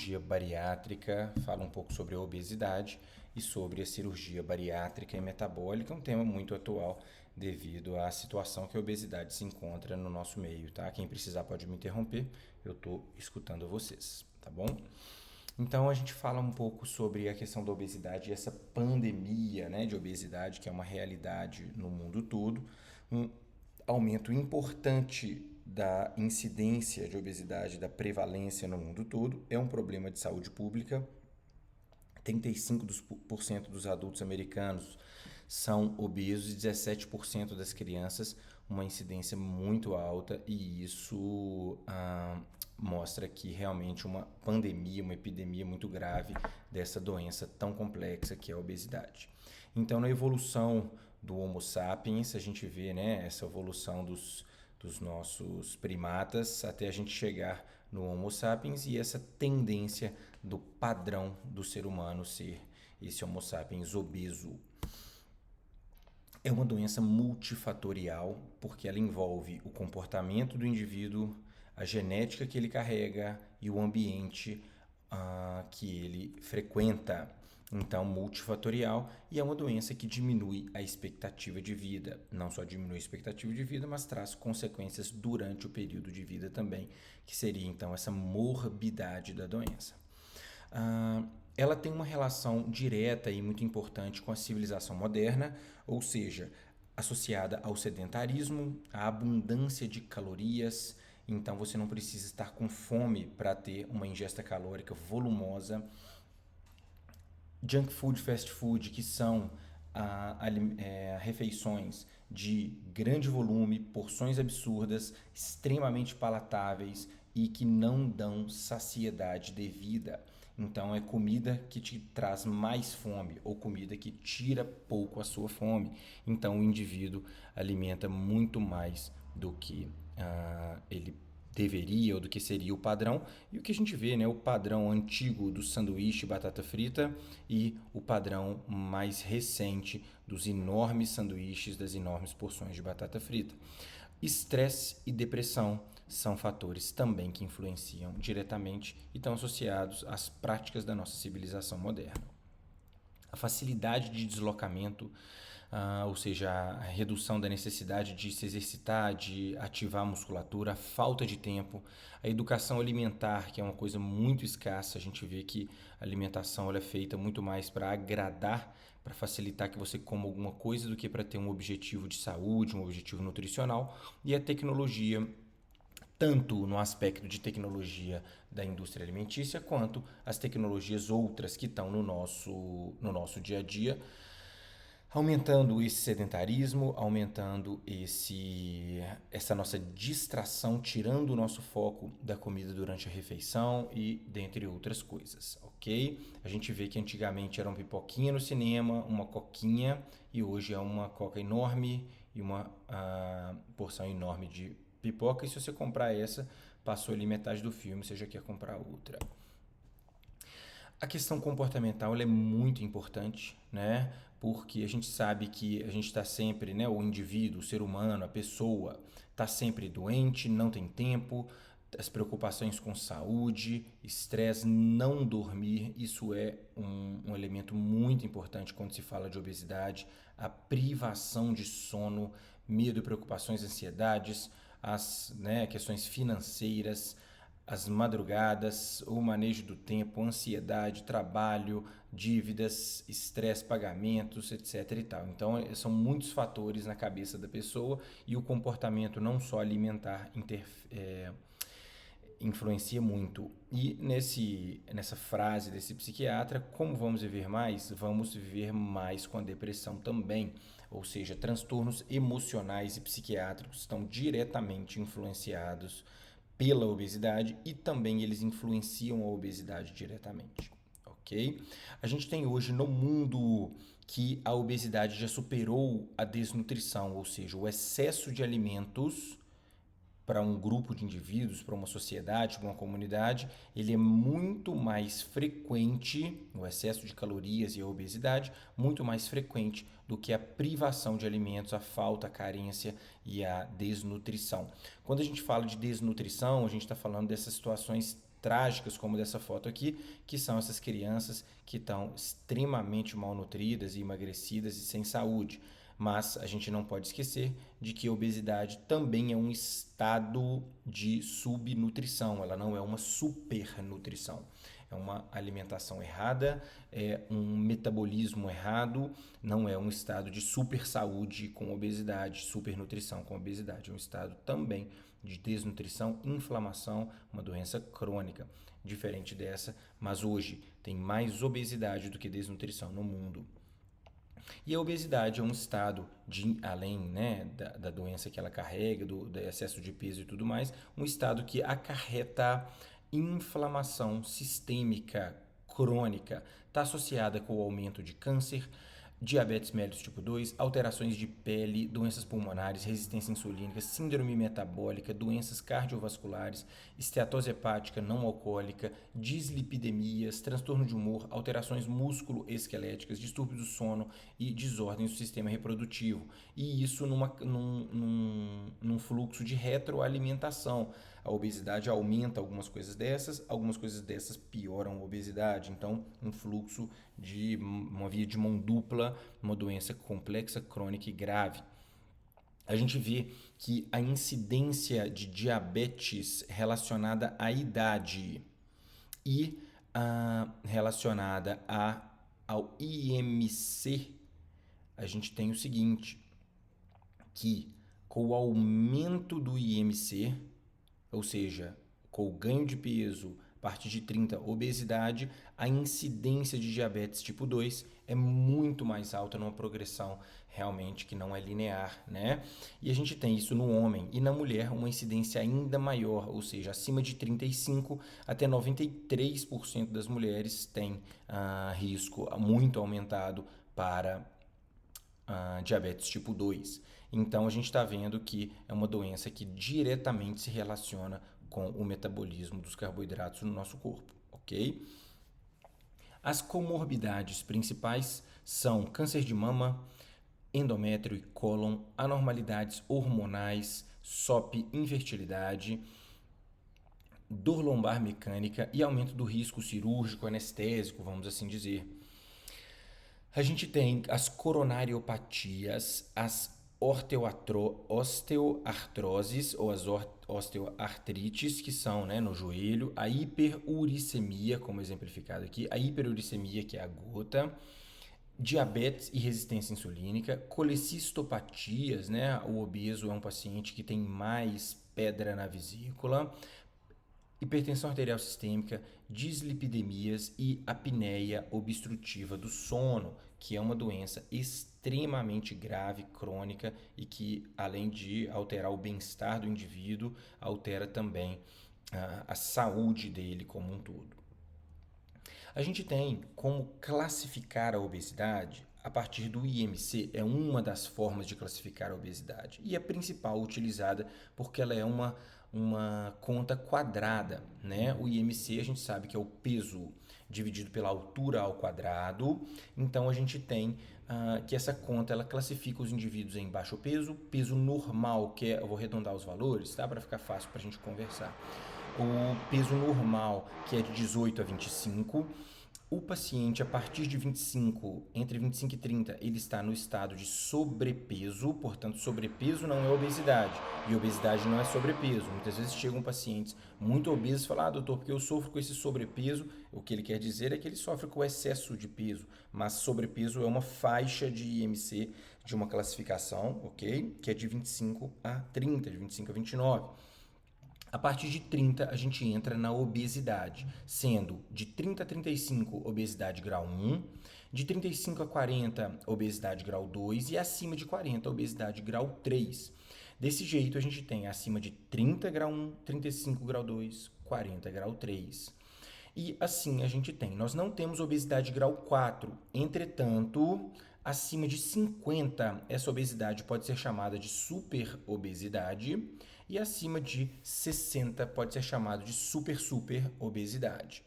cirurgia bariátrica, fala um pouco sobre a obesidade e sobre a cirurgia bariátrica e metabólica, um tema muito atual devido à situação que a obesidade se encontra no nosso meio, tá? Quem precisar pode me interromper, eu estou escutando vocês, tá bom? Então a gente fala um pouco sobre a questão da obesidade e essa pandemia, né, de obesidade que é uma realidade no mundo todo, um aumento importante da incidência de obesidade, da prevalência no mundo todo, é um problema de saúde pública. 35% dos adultos americanos são obesos e 17% das crianças, uma incidência muito alta, e isso mostra que realmente uma pandemia, uma epidemia muito grave dessa doença tão complexa que é a obesidade. Então, na evolução do Homo sapiens, a gente vê, né, essa evolução dos nossos primatas até a gente chegar no Homo sapiens e essa tendência do padrão do ser humano ser esse Homo sapiens obeso. É uma doença multifatorial porque ela envolve o comportamento do indivíduo, a genética que ele carrega e o ambiente que ele frequenta. Então, multifatorial, e é uma doença que diminui a expectativa de vida. Não só diminui a expectativa de vida, mas traz consequências durante o período de vida também, que seria então essa morbidade da doença. Ela tem uma relação direta e muito importante com a civilização moderna, ou seja, associada ao sedentarismo, à abundância de calorias. Então você não precisa estar com fome para ter uma ingesta calórica volumosa. Junk food, fast food, que são refeições de grande volume, porções absurdas, extremamente palatáveis e que não dão saciedade devida. Então é comida que te traz mais fome ou comida que tira pouco a sua fome. Então o indivíduo alimenta muito mais do que ele deveria ou do que seria o padrão. E o que a gente vê, né, o padrão antigo do sanduíche batata frita e o padrão mais recente dos enormes sanduíches, das enormes porções de batata frita. Estresse e depressão são fatores também que influenciam diretamente e estão associados às práticas da nossa civilização moderna. A facilidade de deslocamento, ou seja, a redução da necessidade de se exercitar, de ativar a musculatura, a falta de tempo, a educação alimentar, que é uma coisa muito escassa. A gente vê que a alimentação ela é feita muito mais para agradar, para facilitar que você coma alguma coisa do que para ter um objetivo de saúde, um objetivo nutricional. E a tecnologia, tanto no aspecto de tecnologia da indústria alimentícia, quanto as tecnologias outras que estão no nosso dia a dia, aumentando esse sedentarismo, aumentando essa nossa distração, tirando o nosso foco da comida durante a refeição e dentre outras coisas, ok? A gente vê que antigamente era uma pipoquinha no cinema, uma coquinha, e hoje é uma coca enorme e uma porção enorme de pipoca, e se você comprar essa, passou ali metade do filme, você já quer comprar outra. A questão comportamental ela é muito importante, né? Porque a gente sabe que a gente está sempre, né? O indivíduo, o ser humano, a pessoa está sempre doente, não tem tempo, as preocupações com saúde, estresse, não dormir, isso é um elemento muito importante quando se fala de obesidade, a privação de sono, medo, preocupações, ansiedades, as questões financeiras, as madrugadas, o manejo do tempo, ansiedade, trabalho, dívidas, estresse, pagamentos, etc. e tal. Então, são muitos fatores na cabeça da pessoa e o comportamento não só alimentar influencia muito. E nessa frase desse psiquiatra, como vamos viver mais? Vamos viver mais com a depressão também. Ou seja, transtornos emocionais e psiquiátricos estão diretamente influenciados pela obesidade e também eles influenciam a obesidade diretamente, ok? A gente tem hoje no mundo que a obesidade já superou a desnutrição, ou seja, o excesso de alimentos para um grupo de indivíduos, para uma sociedade, para uma comunidade, ele é muito mais frequente, o excesso de calorias e a obesidade, muito mais frequente do que a privação de alimentos, a falta, a carência e a desnutrição. Quando a gente fala de desnutrição, a gente está falando dessas situações trágicas, como dessa foto aqui, que são essas crianças que estão extremamente malnutridas e emagrecidas e sem saúde. Mas a gente não pode esquecer de que a obesidade também é um estado de subnutrição, ela não é uma supernutrição. É uma alimentação errada, é um metabolismo errado, não é um estado de super saúde com obesidade, supernutrição com obesidade. É um estado também de desnutrição, inflamação, uma doença crônica, diferente dessa, mas hoje tem mais obesidade do que desnutrição no mundo. E a obesidade é um estado de, além, né, da doença que ela carrega, do excesso de peso e tudo mais, um estado que acarreta inflamação sistêmica crônica, está associada com o aumento de câncer, diabetes mellitus tipo 2, alterações de pele, doenças pulmonares, resistência insulínica, síndrome metabólica, doenças cardiovasculares, esteatose hepática não alcoólica, dislipidemias, transtorno de humor, alterações músculo-esqueléticas, distúrbios do sono e desordens do sistema reprodutivo. E isso num fluxo de retroalimentação. A obesidade aumenta algumas coisas dessas pioram a obesidade. Então, um fluxo de uma via de mão dupla, uma doença complexa, crônica e grave. A gente vê que a incidência de diabetes relacionada à idade e relacionada ao IMC, a gente tem o seguinte, que com o aumento do IMC, ou seja, com o ganho de peso, a partir de 30, obesidade, a incidência de diabetes tipo 2 é muito mais alta numa progressão realmente que não é linear, né? E a gente tem isso no homem e na mulher uma incidência ainda maior, ou seja, acima de 35 até 93% das mulheres têm risco muito aumentado para diabetes tipo 2. Então a gente está vendo que é uma doença que diretamente se relaciona com o metabolismo dos carboidratos no nosso corpo, ok? As comorbidades principais são câncer de mama, endométrio e cólon, anormalidades hormonais, SOP, infertilidade, dor lombar mecânica e aumento do risco cirúrgico, anestésico, vamos assim dizer. A gente tem as coronariopatias, as osteoartroses ou as osteoartrites, que são, né, no joelho, a hiperuricemia, como exemplificado aqui, a hiperuricemia, que é a gota, diabetes e resistência insulínica, colecistopatias, né, o obeso é um paciente que tem mais pedra na vesícula, hipertensão arterial sistêmica, dislipidemias e apneia obstrutiva do sono, que é uma doença extremamente grave, crônica e que, além de alterar o bem-estar do indivíduo, altera também a saúde dele como um todo. A gente tem como classificar a obesidade a partir do IMC, é uma das formas de classificar a obesidade e a principal utilizada porque ela é uma conta quadrada, né? O IMC a gente sabe que é o peso dividido pela altura ao quadrado, então a gente tem que essa conta ela classifica os indivíduos em baixo peso, peso normal, que é, eu vou arredondar os valores, tá? Para ficar fácil para a gente conversar. O peso normal, que é de 18 a 25, o paciente, a partir de 25, entre 25 e 30, ele está no estado de sobrepeso, portanto, sobrepeso não é obesidade, e obesidade não é sobrepeso. Muitas vezes chegam pacientes muito obesos e falam, doutor, porque eu sofro com esse sobrepeso, o que ele quer dizer é que ele sofre com excesso de peso, mas sobrepeso é uma faixa de IMC de uma classificação, ok? Que é de 25 a 30, de 25 a 29. A partir de 30, a gente entra na obesidade, sendo de 30 a 35, obesidade grau 1, de 35 a 40, obesidade grau 2 e acima de 40, obesidade grau 3. Desse jeito, a gente tem acima de 30 grau 1, 35 grau 2, 40 grau 3. E assim a gente tem. Nós não temos obesidade grau 4, entretanto, acima de 50, essa obesidade pode ser chamada de superobesidade e acima de 60 pode ser chamado de super obesidade.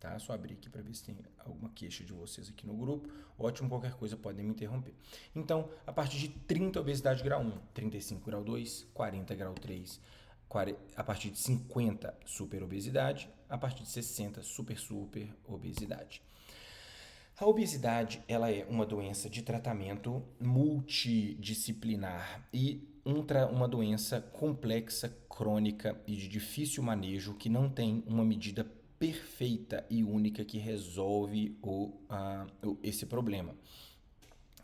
Tá? Só abrir aqui para ver se tem alguma queixa de vocês aqui no grupo. Ótimo, qualquer coisa podem me interromper. Então, a partir de 30, obesidade grau 1, 35 grau 2, 40 grau 3, a partir de 50, superobesidade, a partir de 60, superobesidade. A obesidade, ela é uma doença de tratamento multidisciplinar e uma doença complexa, crônica e de difícil manejo que não tem uma medida perfeita e única que resolve esse problema.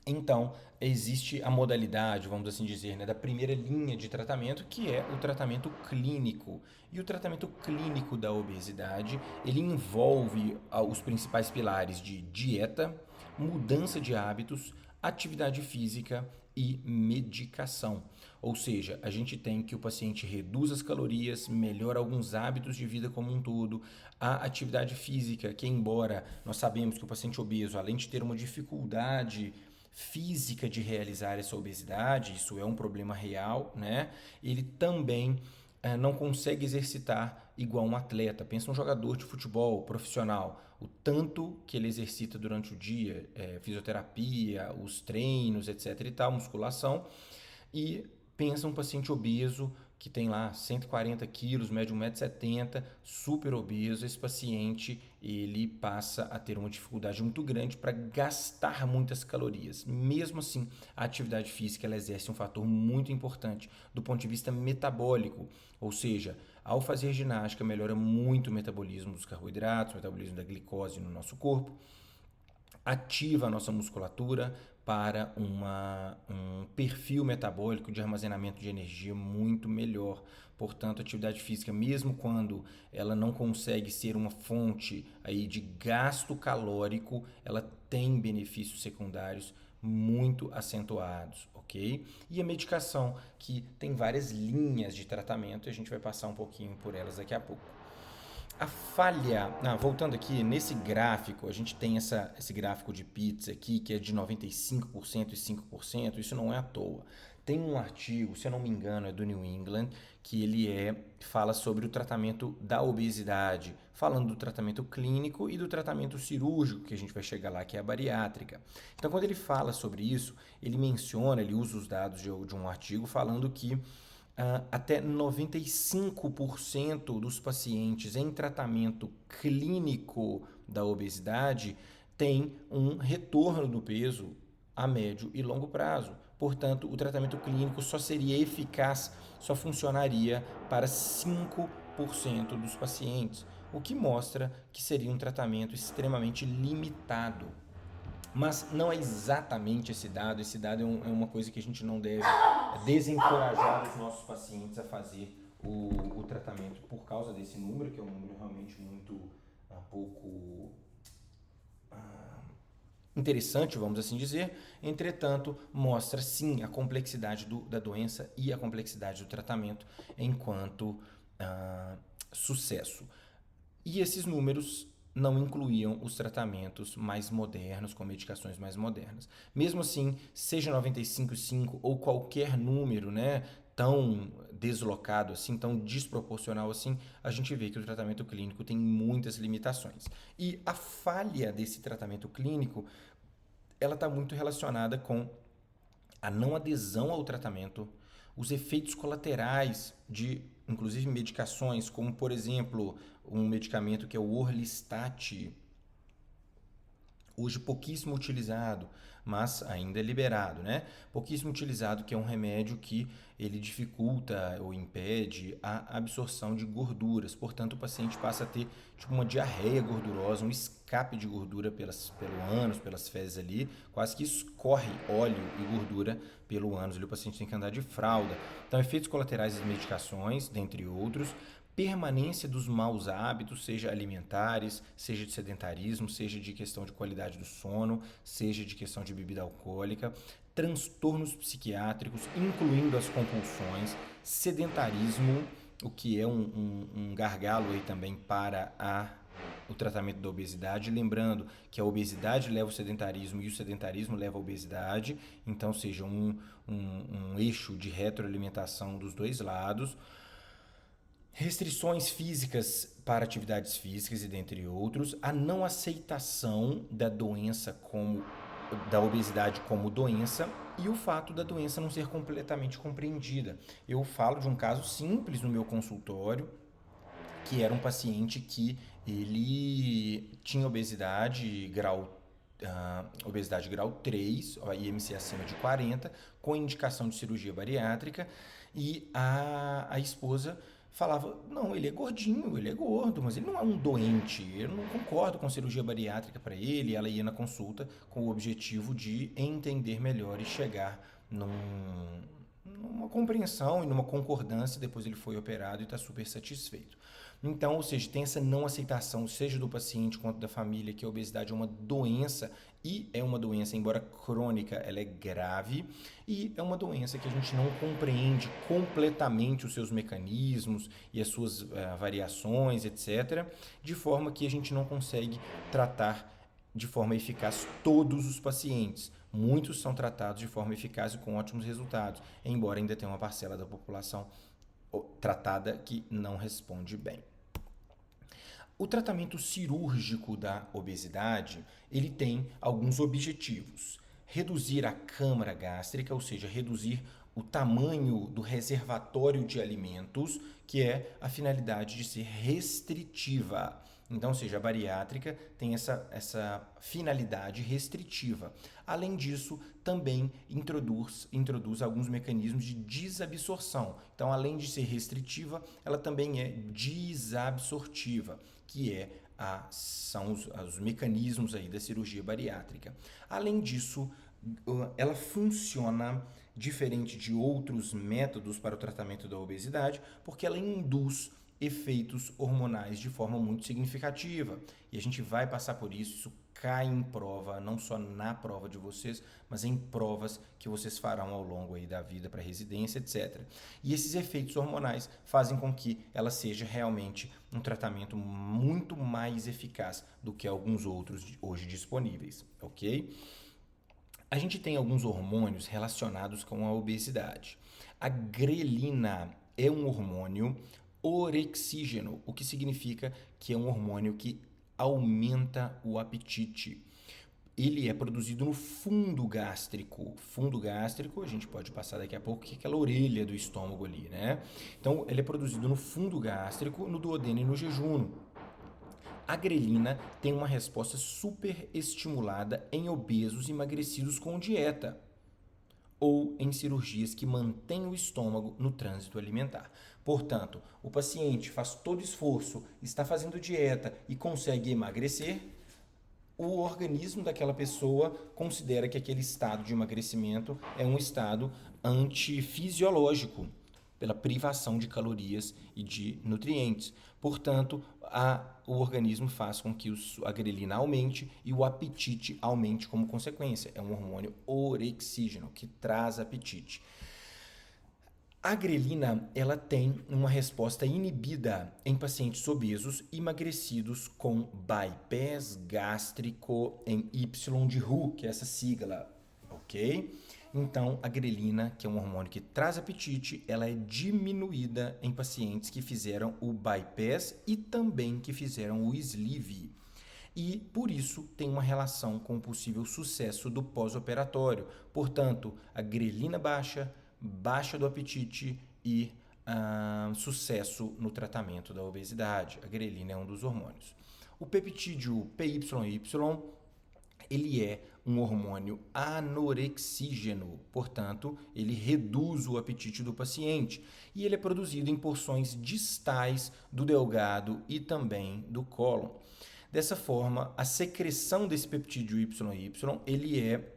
Então, existe a modalidade, vamos assim dizer, né, da primeira linha de tratamento, que é o tratamento clínico. E o tratamento clínico da obesidade, ele envolve os principais pilares de dieta, mudança de hábitos, atividade física e medicação. Ou seja, a gente tem que o paciente reduz as calorias, melhora alguns hábitos de vida como um todo, a atividade física, que embora nós sabemos que o paciente obeso, além de ter uma dificuldade física de realizar essa obesidade, isso é um problema real, né? Ele também não consegue exercitar igual um atleta. Pensa um jogador de futebol profissional, o tanto que ele exercita durante o dia, fisioterapia, os treinos, etc e tal, musculação, e pensa um paciente obeso que tem lá 140 quilos, mede 1,70 m, super obeso. Esse paciente, ele passa a ter uma dificuldade muito grande para gastar muitas calorias. Mesmo assim, a atividade física, ela exerce um fator muito importante do ponto de vista metabólico, ou seja, ao fazer ginástica melhora muito o metabolismo dos carboidratos, o metabolismo da glicose no nosso corpo, ativa a nossa musculatura para um perfil metabólico de armazenamento de energia muito melhor. Portanto, a atividade física, mesmo quando ela não consegue ser uma fonte aí de gasto calórico, ela tem benefícios secundários muito acentuados, ok? E a medicação, que tem várias linhas de tratamento, e a gente vai passar um pouquinho por elas daqui a pouco. A falha, voltando aqui, nesse gráfico, a gente tem esse gráfico de pizza aqui, que é de 95% e 5%, isso não é à toa. Tem um artigo, se eu não me engano, é do New England, que ele fala sobre o tratamento da obesidade, falando do tratamento clínico e do tratamento cirúrgico, que a gente vai chegar lá, que é a bariátrica. Então, quando ele fala sobre isso, ele usa os dados de um artigo falando que até 95% dos pacientes em tratamento clínico da obesidade têm um retorno do peso a médio e longo prazo. Portanto, o tratamento clínico só seria eficaz, só funcionaria para 5% dos pacientes, o que mostra que seria um tratamento extremamente limitado. Mas não é exatamente esse dado é uma coisa que a gente não deve desencorajar os nossos pacientes a fazer o tratamento por causa desse número, que é um número realmente muito pouco interessante, vamos assim dizer. Entretanto, mostra sim a complexidade da doença e a complexidade do tratamento enquanto sucesso. E esses números não incluíam os tratamentos mais modernos, com medicações mais modernas. Mesmo assim, seja 95,5 ou qualquer número, né, tão deslocado assim, tão desproporcional assim, a gente vê que o tratamento clínico tem muitas limitações. E a falha desse tratamento clínico, ela está muito relacionada com a não adesão ao tratamento, os efeitos colaterais de, inclusive, medicações, como, por exemplo, um medicamento que é o Orlistat, hoje pouquíssimo utilizado, mas ainda é liberado, né? Pouquíssimo utilizado, que é um remédio que ele dificulta ou impede a absorção de gorduras. Portanto, o paciente passa a ter tipo uma diarreia gordurosa, um escape de gordura pelo ânus, pelas fezes ali, quase que escorre óleo e gordura pelo ânus. Ali o paciente tem que andar de fralda. Então, efeitos colaterais das medicações, dentre outros, permanência dos maus hábitos, seja alimentares, seja de sedentarismo, seja de questão de qualidade do sono, seja de questão de bebida alcoólica, transtornos psiquiátricos, incluindo as compulsões, sedentarismo, o que é um gargalo aí também para o tratamento da obesidade, lembrando que a obesidade leva ao sedentarismo e o sedentarismo leva à obesidade, então seja um eixo de retroalimentação dos dois lados. Restrições físicas para atividades físicas e dentre outros, a não aceitação da doença como da obesidade como doença e o fato da doença não ser completamente compreendida. Eu falo de um caso simples no meu consultório, que era um paciente que ele tinha obesidade grau 3, a IMC acima de 40, com indicação de cirurgia bariátrica, e a esposa falava, não, ele é gordinho, ele é gordo, mas ele não é um doente, eu não concordo com cirurgia bariátrica para ele. Ela ia na consulta com o objetivo de entender melhor e chegar numa compreensão e numa concordância. Depois ele foi operado e está super satisfeito. Então, ou seja, tem essa não aceitação, seja do paciente quanto da família, que a obesidade é uma doença, e é uma doença, embora crônica, ela é grave, e é uma doença que a gente não compreende completamente os seus mecanismos e as suas variações, etc., de forma que a gente não consegue tratar de forma eficaz todos os pacientes. Muitos são tratados de forma eficaz e com ótimos resultados, embora ainda tenha uma parcela da população tratada que não responde bem. O tratamento cirúrgico da obesidade, ele tem alguns objetivos. Reduzir a câmara gástrica, ou seja, reduzir o tamanho do reservatório de alimentos, que é a finalidade de ser restritiva. Então, ou seja, a bariátrica tem essa finalidade restritiva. Além disso, também introduz alguns mecanismos de desabsorção. Então, além de ser restritiva, ela também é desabsortiva, que são os mecanismos aí da cirurgia bariátrica. Além disso, ela funciona diferente de outros métodos para o tratamento da obesidade, porque ela induz efeitos hormonais de forma muito significativa. E a gente vai passar por isso cai em prova, não só na prova de vocês, mas em provas que vocês farão ao longo aí da vida para residência, etc. E esses efeitos hormonais fazem com que ela seja realmente um tratamento muito mais eficaz do que alguns outros hoje disponíveis, ok? A gente tem alguns hormônios relacionados com a obesidade. A grelina é um hormônio orexígeno, o que significa que é um hormônio que aumenta o apetite. Ele é produzido no fundo gástrico. Fundo gástrico, a gente pode passar daqui a pouco, que é aquela orelha do estômago ali, né? Então, ele é produzido no fundo gástrico, no duodeno e no jejum. A grelina tem uma resposta super estimulada em obesos emagrecidos com dieta ou em cirurgias que mantêm o estômago no trânsito alimentar. Portanto, o paciente faz todo esforço, está fazendo dieta e consegue emagrecer, o organismo daquela pessoa considera que aquele estado de emagrecimento é um estado antifisiológico, pela privação de calorias e de nutrientes. Portanto, o organismo faz com que a grelina aumente e o apetite aumente como consequência. É um hormônio orexígeno que traz apetite. A grelina, ela tem uma resposta inibida em pacientes obesos emagrecidos com bypass gástrico em Y de Roux, que é essa sigla, ok? Então, a grelina, que é um hormônio que traz apetite, ela é diminuída em pacientes que fizeram o bypass e também que fizeram o sleeve. E, por isso, tem uma relação com o possível sucesso do pós-operatório. Portanto, a grelina baixa do apetite e sucesso no tratamento da obesidade. A grelina é um dos hormônios. O peptídeo PYY, ele é um hormônio anorexígeno, portanto, ele reduz o apetite do paciente e ele é produzido em porções distais do delgado e também do cólon. Dessa forma, a secreção desse peptídeo YY, ele é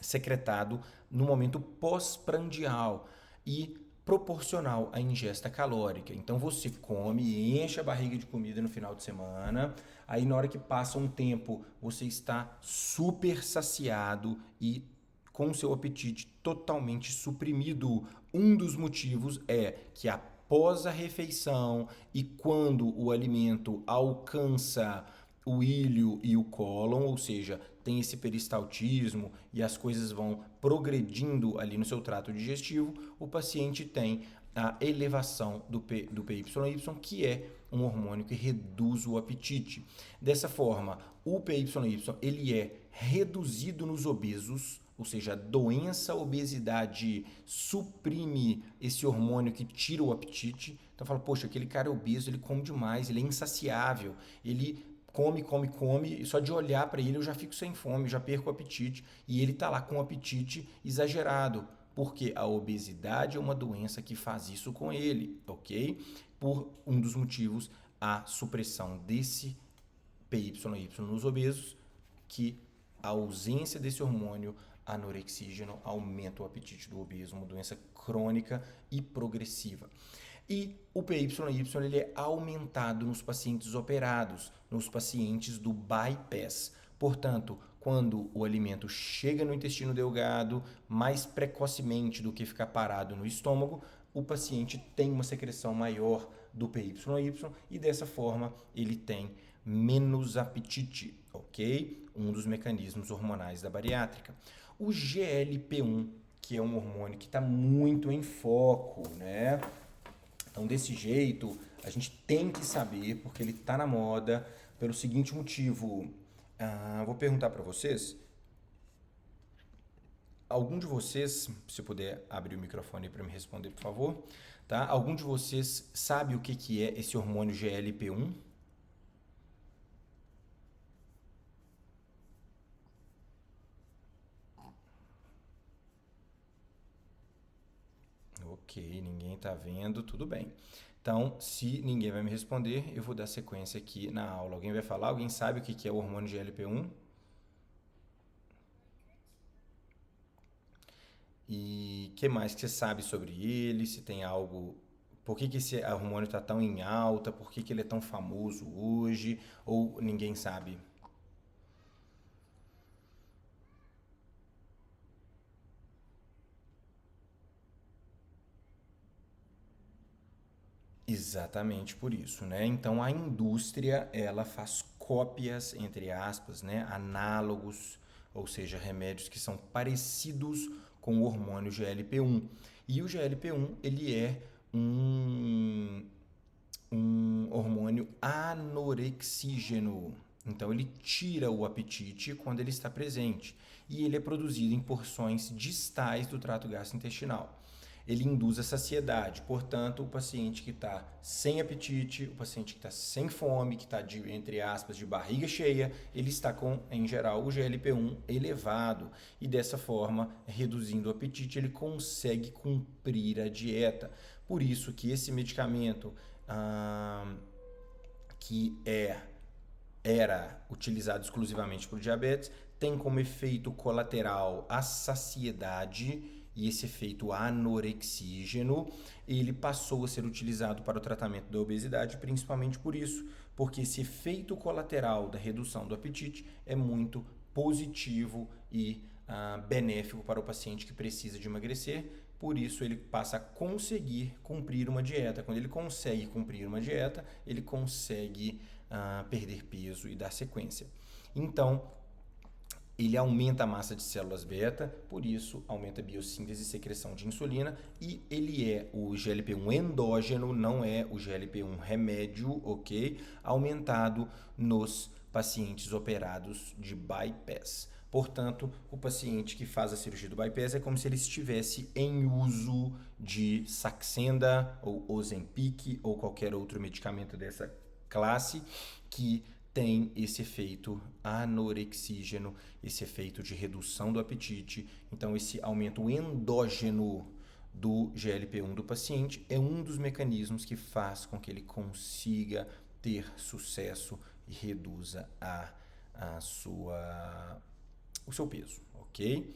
secretado no momento pós-prandial e proporcional à ingesta calórica. Então você come e enche a barriga de comida no final de semana, aí na hora que passa um tempo você está super saciado e com seu apetite totalmente suprimido. Um dos motivos é que após a refeição e quando o alimento alcança o íleo e o cólon, ou seja, tem esse peristaltismo e as coisas vão progredindo ali no seu trato digestivo, o paciente tem a elevação do PYY, que é um hormônio que reduz o apetite. Dessa forma, o PYY ele é reduzido nos obesos, ou seja, a doença, a obesidade suprime esse hormônio que tira o apetite. Então fala, poxa, aquele cara é obeso, ele come demais, ele é insaciável, ele come, come, come, e só de olhar para ele eu já fico sem fome, já perco o apetite, e ele tá lá com o apetite exagerado, porque a obesidade é uma doença que faz isso com ele, ok? Por um dos motivos, a supressão desse PYY nos obesos, que a ausência desse hormônio anorexígeno aumenta o apetite do obeso, uma doença crônica e progressiva. E o PYY ele é aumentado nos pacientes operados, nos pacientes do bypass. Portanto, quando o alimento chega no intestino delgado mais precocemente do que ficar parado no estômago, o paciente tem uma secreção maior do PYY e dessa forma ele tem menos apetite, ok? Um dos mecanismos hormonais da bariátrica. O GLP-1, que é um hormônio que está muito em foco, né? Então, desse jeito, a gente tem que saber, porque ele está na moda, pelo seguinte motivo. Vou perguntar para vocês. Algum de vocês, se puder abrir o microfone para me responder, por favor, tá? Algum de vocês sabe o que é esse hormônio GLP-1? Ok, ninguém está vendo, tudo bem. Então, se ninguém vai me responder, eu vou dar sequência aqui na aula. Alguém vai falar? Alguém sabe o que é o hormônio GLP-1? E o que mais que você sabe sobre ele? Se tem algo... Por que esse hormônio está tão em alta? Por que ele é tão famoso hoje? Ou ninguém sabe? Exatamente por isso, né? Então a indústria ela faz cópias, entre aspas, né? Análogos, ou seja, remédios que são parecidos com o hormônio GLP-1. E o GLP-1 ele é um, um hormônio anorexígeno. Então ele tira o apetite quando ele está presente e ele é produzido em porções distais do trato gastrointestinal. Ele induz a saciedade, portanto, o paciente que está sem apetite, o paciente que está sem fome, que está, entre aspas, de barriga cheia, ele está com, em geral, o GLP-1 elevado e dessa forma, reduzindo o apetite, ele consegue cumprir a dieta. Por isso que esse medicamento que era utilizado exclusivamente para o diabetes, tem como efeito colateral a saciedade e esse efeito anorexígeno, ele passou a ser utilizado para o tratamento da obesidade, principalmente por isso, porque esse efeito colateral da redução do apetite é muito positivo e benéfico para o paciente que precisa de emagrecer, por isso ele passa a conseguir cumprir uma dieta. Quando ele consegue cumprir uma dieta, ele consegue perder peso e dar sequência. Então, ele aumenta a massa de células beta, por isso aumenta a biossíntese e secreção de insulina, e ele é o GLP-1 endógeno, não é o GLP-1 remédio, ok? Aumentado nos pacientes operados de bypass. Portanto, o paciente que faz a cirurgia do bypass é como se ele estivesse em uso de Saxenda ou Ozempic ou qualquer outro medicamento dessa classe que tem esse efeito anorexígeno, esse efeito de redução do apetite. Então, esse aumento endógeno do GLP-1 do paciente é um dos mecanismos que faz com que ele consiga ter sucesso e reduza o seu peso, ok?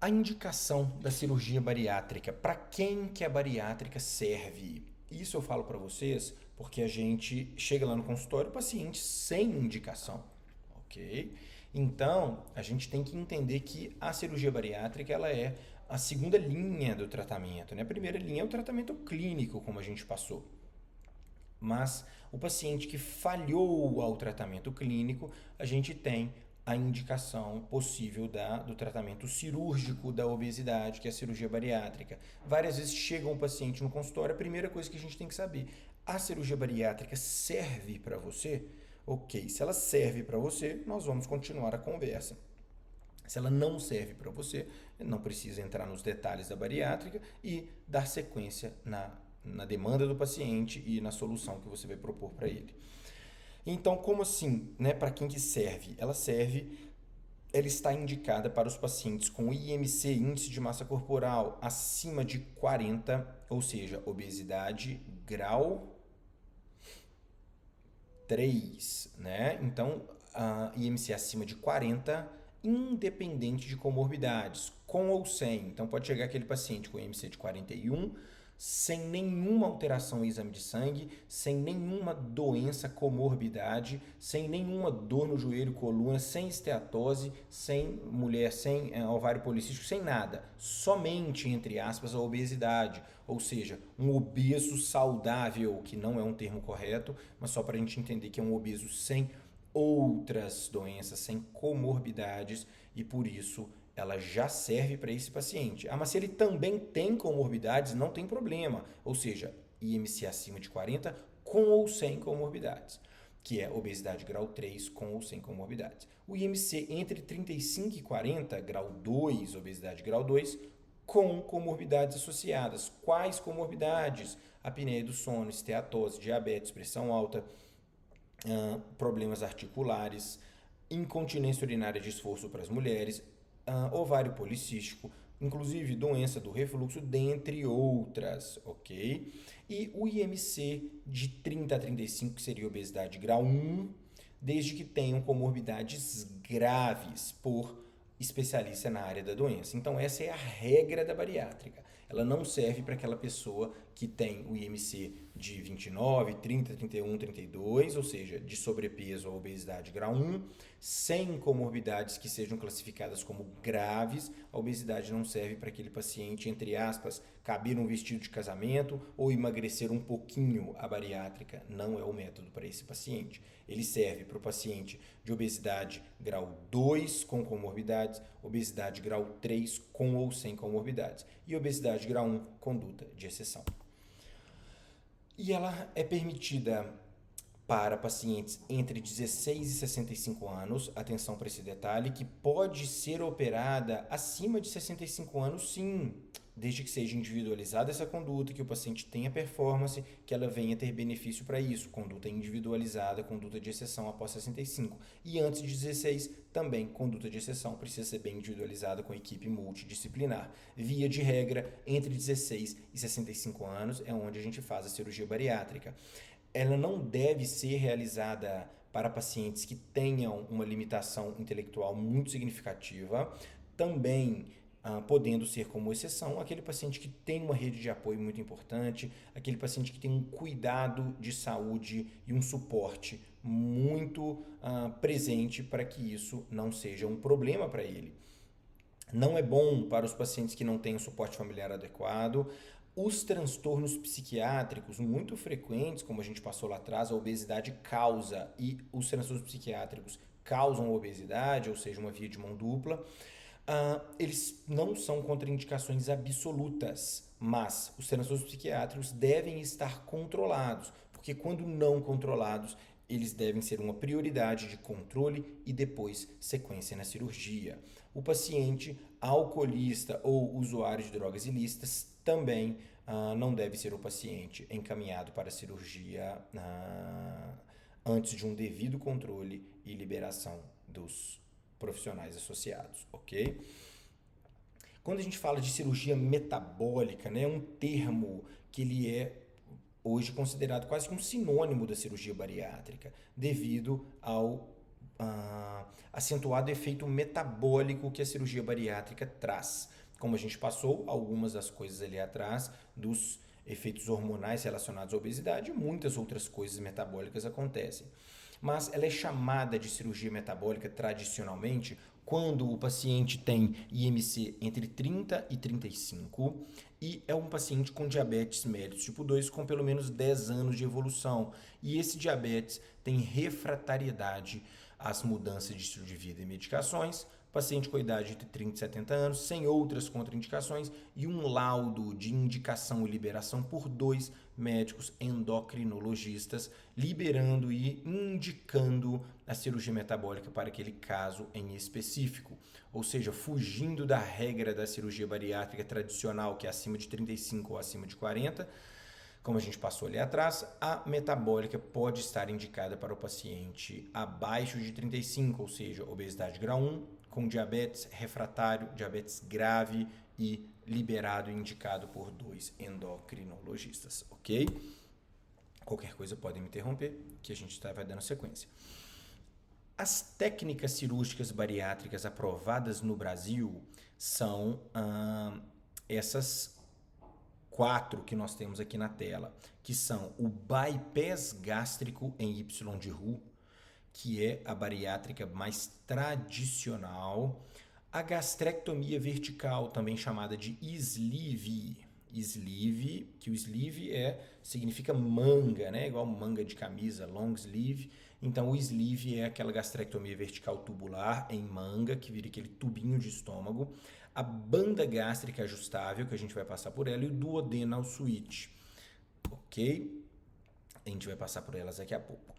A indicação da cirurgia bariátrica, para quem que a bariátrica serve? Isso eu falo para vocês porque a gente chega lá no consultório paciente sem indicação, ok? Então, a gente tem que entender que a cirurgia bariátrica ela é a segunda linha do tratamento, né? A primeira linha é o tratamento clínico, como a gente passou. Mas o paciente que falhou ao tratamento clínico, a gente tem a indicação possível do tratamento cirúrgico da obesidade, que é a cirurgia bariátrica. Várias vezes chega um paciente no consultório, a primeira coisa que a gente tem que saber, a cirurgia bariátrica serve para você? Ok, se ela serve para você, nós vamos continuar a conversa. Se ela não serve para você, não precisa entrar nos detalhes da bariátrica e dar sequência na demanda do paciente e na solução que você vai propor para ele. Então, como assim, né? Para quem que serve? Ela está indicada para os pacientes com IMC, índice de massa corporal, acima de 40, ou seja, obesidade grau 3, né? Então, a IMC acima de 40, independente de comorbidades, com ou sem. Então, pode chegar aquele paciente com IMC de 41, sem nenhuma alteração no exame de sangue, sem nenhuma doença, comorbidade, sem nenhuma dor no joelho, coluna, sem esteatose, sem mulher, sem ovário policístico, sem nada. Somente, entre aspas, a obesidade, ou seja, um obeso saudável, que não é um termo correto, mas só para a gente entender que é um obeso sem outras doenças, sem comorbidades, e por isso ela já serve para esse paciente. Ah, mas se ele também tem comorbidades, não tem problema. Ou seja, IMC acima de 40 com ou sem comorbidades, que é obesidade grau 3 com ou sem comorbidades. O IMC entre 35 e 40, grau 2, obesidade grau 2, com comorbidades associadas. Quais comorbidades? Apneia do sono, esteatose, diabetes, pressão alta, problemas articulares, incontinência urinária de esforço para as mulheres, ovário policístico, inclusive doença do refluxo, dentre outras, ok? E o IMC de 30 a 35, que seria obesidade grau 1, desde que tenham comorbidades graves por especialista na área da doença. Então, essa é a regra da bariátrica. Ela não serve para aquela pessoa que tem o IMC de 29, 30, 31, 32, ou seja, de sobrepeso ou obesidade grau 1, sem comorbidades que sejam classificadas como graves. A obesidade não serve para aquele paciente, entre aspas, caber um vestido de casamento ou emagrecer um pouquinho. A bariátrica não é o método para esse paciente. Ele serve para o paciente de obesidade grau 2 com comorbidades, obesidade grau 3 com ou sem comorbidades e obesidade grau 1, conduta de exceção. E ela é permitida para pacientes entre 16 e 65 anos, atenção para esse detalhe, que pode ser operada acima de 65 anos, sim, desde que seja individualizada essa conduta, que o paciente tenha performance, que ela venha ter benefício para isso, conduta individualizada, conduta de exceção após 65. E antes de 16, também conduta de exceção, precisa ser bem individualizada com equipe multidisciplinar. Via de regra, entre 16 e 65 anos é onde a gente faz a cirurgia bariátrica. Ela não deve ser realizada para pacientes que tenham uma limitação intelectual muito significativa, também podendo ser como exceção aquele paciente que tem uma rede de apoio muito importante, aquele paciente que tem um cuidado de saúde e um suporte muito presente para que isso não seja um problema para ele. Não é bom para os pacientes que não têm um suporte familiar adequado. Os transtornos psiquiátricos muito frequentes, como a gente passou lá atrás, a obesidade causa e os transtornos psiquiátricos causam obesidade, ou seja, uma via de mão dupla. Eles não são contraindicações absolutas, mas os transtornos psiquiátricos devem estar controlados, porque quando não controlados, eles devem ser uma prioridade de controle e depois sequência na cirurgia. O paciente alcoolista ou usuário de drogas ilícitas também não deve ser o paciente encaminhado para a cirurgia antes de um devido controle e liberação dos profissionais associados, ok? Quando a gente fala de cirurgia metabólica, né, é um termo que ele é hoje considerado quase que um sinônimo da cirurgia bariátrica, devido ao acentuado efeito metabólico que a cirurgia bariátrica traz. Como a gente passou algumas das coisas ali atrás, dos efeitos hormonais relacionados à obesidade, e muitas outras coisas metabólicas acontecem. Mas ela é chamada de cirurgia metabólica tradicionalmente quando o paciente tem IMC entre 30 e 35 e é um paciente com diabetes mellitus tipo 2 com pelo menos 10 anos de evolução. E esse diabetes tem refratariedade as mudanças de estilo de vida e medicações, paciente com idade entre 30 e 70 anos, sem outras contraindicações e um laudo de indicação e liberação por 2 médicos endocrinologistas, liberando e indicando a cirurgia metabólica para aquele caso em específico. Ou seja, fugindo da regra da cirurgia bariátrica tradicional, que é acima de 35 ou acima de 40, como a gente passou ali atrás, a metabólica pode estar indicada para o paciente abaixo de 35, ou seja, obesidade grau 1, com diabetes refratário, diabetes grave e liberado e indicado por 2 endocrinologistas, ok? Qualquer coisa podem me interromper, que a gente vai dando sequência. As técnicas cirúrgicas bariátricas aprovadas no Brasil são essas 4 que nós temos aqui na tela, que são o bypass gástrico em Y de Roux, que é a bariátrica mais tradicional, a gastrectomia vertical, também chamada de sleeve, que o sleeve significa manga, né? Igual manga de camisa, long sleeve. Então o sleeve é aquela gastrectomia vertical tubular em manga, que vira aquele tubinho de estômago. A banda gástrica ajustável, que a gente vai passar por ela, e o duodenal switch, ok? A gente vai passar por elas daqui a pouco.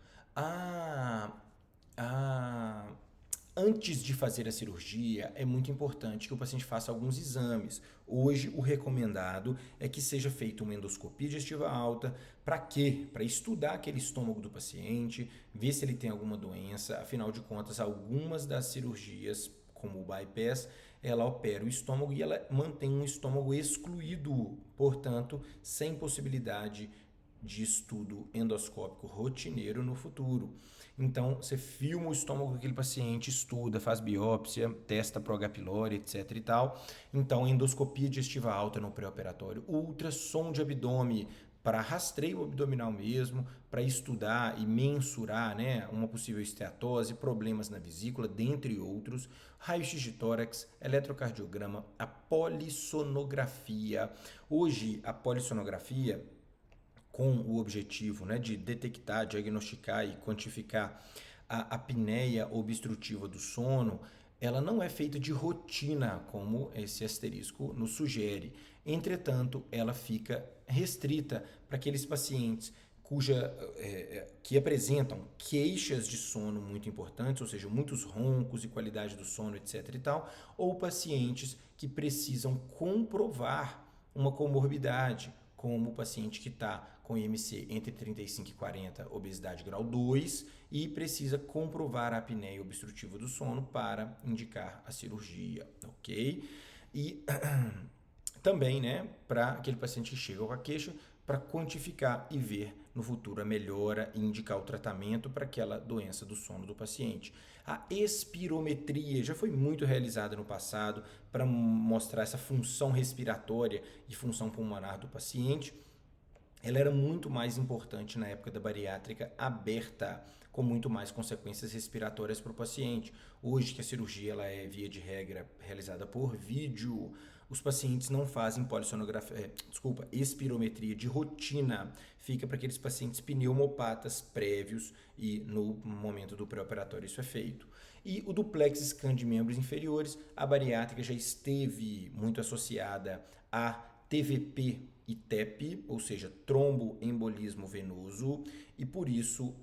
Antes de fazer a cirurgia, é muito importante que o paciente faça alguns exames. Hoje, o recomendado é que seja feita uma endoscopia digestiva alta. Para quê? Para estudar aquele estômago do paciente, ver se ele tem alguma doença. Afinal de contas, algumas das cirurgias, como o bypass, ela opera o estômago e ela mantém um estômago excluído, portanto, sem possibilidade de estudo endoscópico rotineiro no futuro. Então, você filma o estômago daquele paciente, estuda, faz biópsia, testa pro H. pylori, etc e tal. Então, endoscopia digestiva alta no pré-operatório, ultrassom de abdômen para rastreio abdominal mesmo, para estudar e mensurar, né, uma possível esteatose, problemas na vesícula, dentre outros, raio-x de tórax, eletrocardiograma, a polissonografia. Hoje, a polissonografia, com o objetivo, né, de detectar, diagnosticar e quantificar a apneia obstrutiva do sono, ela não é feita de rotina, como esse asterisco nos sugere. Entretanto, ela fica restrita para aqueles pacientes que apresentam queixas de sono muito importantes, ou seja, muitos roncos e qualidade do sono, etc e tal, ou pacientes que precisam comprovar uma comorbidade, como o paciente que está com IMC entre 35 e 40, obesidade grau 2, e precisa comprovar a apneia obstrutiva do sono para indicar a cirurgia, ok? E também, né, para aquele paciente que chega com a queixa, para quantificar e ver no futuro a melhora e indicar o tratamento para aquela doença do sono do paciente. A espirometria já foi muito realizada no passado para mostrar essa função respiratória e função pulmonar do paciente. Ela era muito mais importante na época da bariátrica aberta, com muito mais consequências respiratórias para o paciente. Hoje que a cirurgia ela é, via de regra, realizada por vídeo, os pacientes não fazem espirometria de rotina. Fica para aqueles pacientes pneumopatas prévios e no momento do pré-operatório isso é feito. E o duplex scan de membros inferiores, a bariátrica já esteve muito associada a TVP e TEP, ou seja, tromboembolismo venoso, e por isso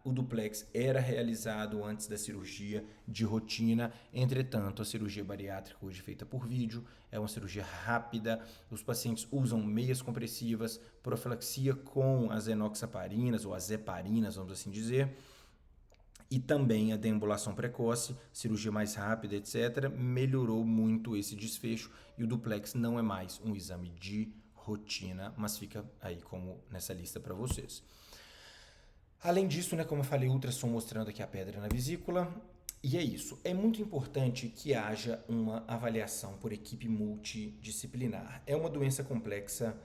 o duplex era realizado antes da cirurgia de rotina. Entretanto, a cirurgia bariátrica hoje feita por vídeo é uma cirurgia rápida, os pacientes usam meias compressivas, profilaxia com as enoxaparinas ou as heparinas, vamos assim dizer, e também a deambulação precoce, cirurgia mais rápida, etc., melhorou muito esse desfecho e o duplex não é mais um exame de rotina, mas fica aí como nessa lista para vocês. Além disso, né, como eu falei, ultrassom mostrando aqui a pedra na vesícula. E é isso. É muito importante que haja uma avaliação por equipe multidisciplinar. É uma doença complexa,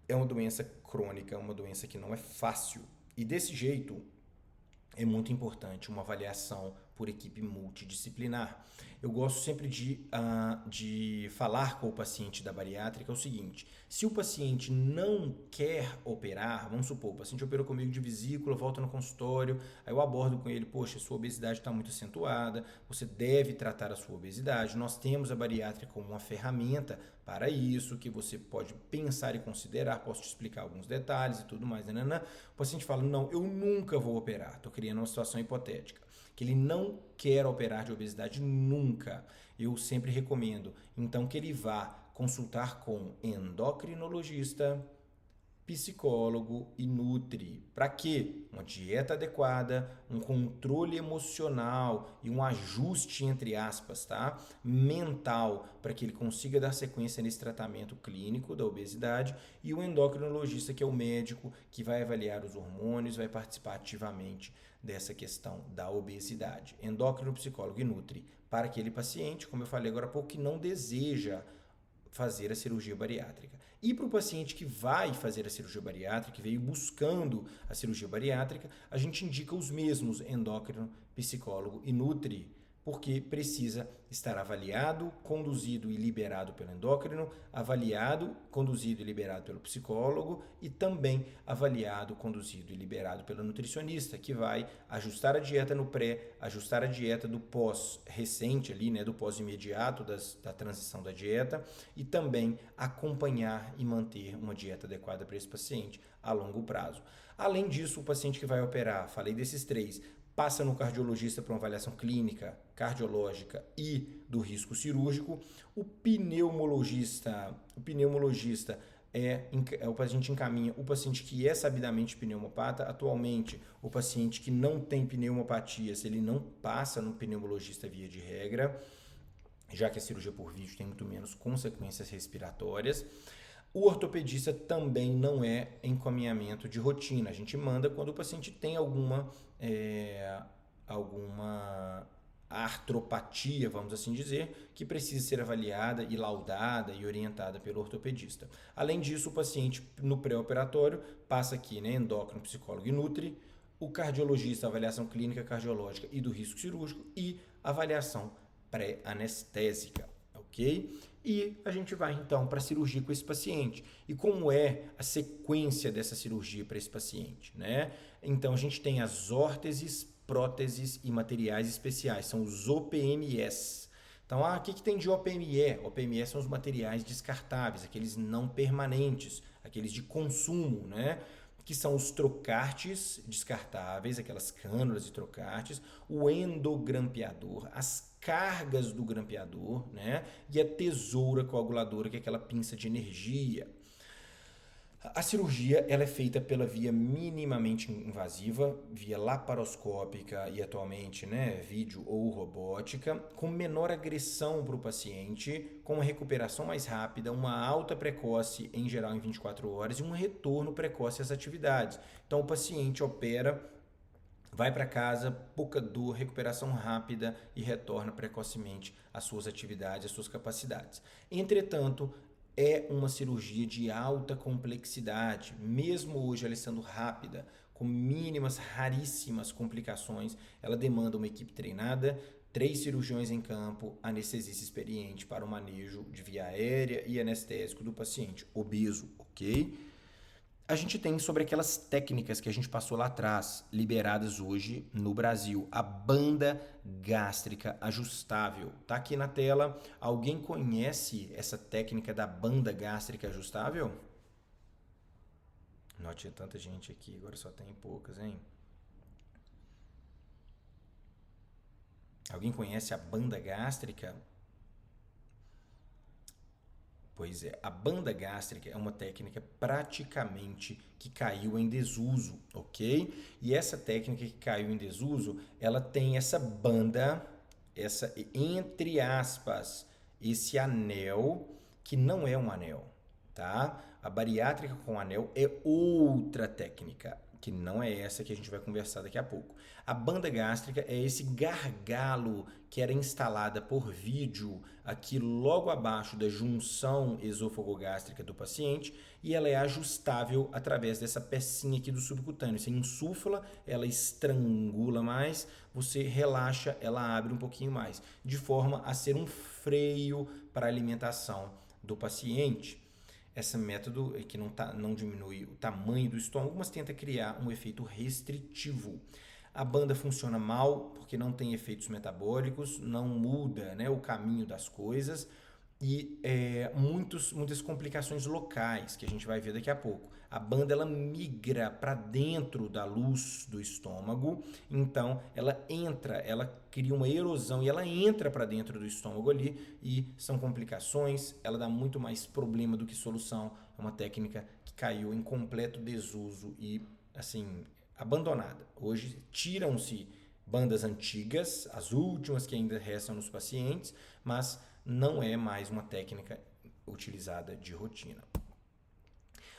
é uma doença crônica, uma doença que não é fácil. E desse jeito, é muito importante uma avaliação por equipe multidisciplinar. Eu gosto sempre de falar com o paciente da bariátrica o seguinte: se o paciente não quer operar, vamos supor, o paciente operou comigo de vesícula, volta no consultório, aí eu abordo com ele: poxa, sua obesidade está muito acentuada, você deve tratar a sua obesidade, nós temos a bariátrica como uma ferramenta para isso, que você pode pensar e considerar, posso te explicar alguns detalhes e tudo mais, né? O paciente fala: não, eu nunca vou operar, estou criando uma situação hipotética, que ele não quer operar de obesidade nunca. Eu sempre recomendo, então, que ele vá consultar com endocrinologista, psicólogo e nutri. Para quê? Uma dieta adequada, um controle emocional e um ajuste, entre aspas, tá? Mental, para que ele consiga dar sequência nesse tratamento clínico da obesidade, e o endocrinologista, que é o médico que vai avaliar os hormônios, vai participar ativamente dessa questão da obesidade. Endócrino, psicólogo e nutri para aquele paciente, como eu falei agora há pouco, que não deseja fazer a cirurgia bariátrica. E para o paciente que vai fazer a cirurgia bariátrica, que veio buscando a cirurgia bariátrica, a gente indica os mesmos: endócrino, psicólogo e nutri, porque precisa estar avaliado, conduzido e liberado pelo endócrino, avaliado, conduzido e liberado pelo psicólogo e também avaliado, conduzido e liberado pelo nutricionista, que vai ajustar a dieta no pré, ajustar a dieta do pós-recente ali, né, do pós-imediato da transição da dieta, e também acompanhar e manter uma dieta adequada para esse paciente a longo prazo. Além disso, o paciente que vai operar, falei desses três, passa no cardiologista para uma avaliação clínica, cardiológica e do risco cirúrgico. O pneumologista o paciente encaminha o paciente que é sabidamente pneumopata. Atualmente, o paciente que não tem pneumopatias, ele não passa no pneumologista via de regra, já que a cirurgia por vídeo tem muito menos consequências respiratórias. O ortopedista também não é encaminhamento de rotina. A gente manda quando o paciente tem alguma artropatia, vamos assim dizer, que precisa ser avaliada e laudada e orientada pelo ortopedista. Além disso, o paciente no pré-operatório passa aqui, né, endócrino, psicólogo e nutri, o cardiologista, avaliação clínica cardiológica e do risco cirúrgico, e avaliação pré-anestésica, ok? E a gente vai então para a cirurgia com esse paciente. E como é a sequência dessa cirurgia para esse paciente, né? Então a gente tem as órteses, próteses e materiais especiais, são os OPMS. Então, o que tem de OPME? OPME são os materiais descartáveis, aqueles não permanentes, aqueles de consumo, né? Que são os trocartes descartáveis, aquelas cânulas e trocartes, o endogrampeador, as cargas do grampeador, né? E a tesoura coaguladora, que é aquela pinça de energia. A cirurgia ela é feita pela via minimamente invasiva, via laparoscópica e atualmente, né, vídeo ou robótica, com menor agressão para o paciente, com uma recuperação mais rápida, uma alta precoce, em geral em 24 horas, e um retorno precoce às atividades. Então o paciente opera, vai para casa, pouca dor, recuperação rápida e retorna precocemente às suas atividades, às suas capacidades. Entretanto, é uma cirurgia de alta complexidade, mesmo hoje ela estando rápida, com mínimas, raríssimas complicações. Ela demanda uma equipe treinada, 3 cirurgiões em campo, anestesista experiente para o manejo de via aérea e anestésico do paciente obeso, ok? A gente tem sobre aquelas técnicas que a gente passou lá atrás, liberadas hoje no Brasil. A banda gástrica ajustável. Tá aqui na tela. Alguém conhece essa técnica da banda gástrica ajustável? Não tinha tanta gente aqui, agora só tem poucas, hein? Alguém conhece a banda gástrica? Pois é, a banda gástrica é uma técnica praticamente que caiu em desuso, ok? E essa técnica que caiu em desuso, ela tem essa banda, essa, entre aspas, esse anel, que não é um anel, tá? A bariátrica com anel é outra técnica. que não é essa que a gente vai conversar daqui a pouco. A banda gástrica é esse gargalo que era instalada por vídeo aqui logo abaixo da junção esôfago-gástrica do paciente e ela é ajustável através dessa pecinha aqui do subcutâneo. Você insufla, ela estrangula mais, você relaxa, ela abre um pouquinho mais, de forma a ser um freio para a alimentação do paciente. Esse método que não diminui o tamanho do estômago, mas tenta criar um efeito restritivo. A banda funciona mal porque não tem efeitos metabólicos, não muda, né, o caminho das coisas e muitas complicações locais que a gente vai ver daqui a pouco. A banda ela migra para dentro da luz do estômago, então ela cria uma erosão e ela entra para dentro do estômago ali e são complicações, ela dá muito mais problema do que solução. É uma técnica que caiu em completo desuso e assim abandonada. Hoje tiram-se bandas antigas, as últimas que ainda restam nos pacientes, mas não é mais uma técnica utilizada de rotina.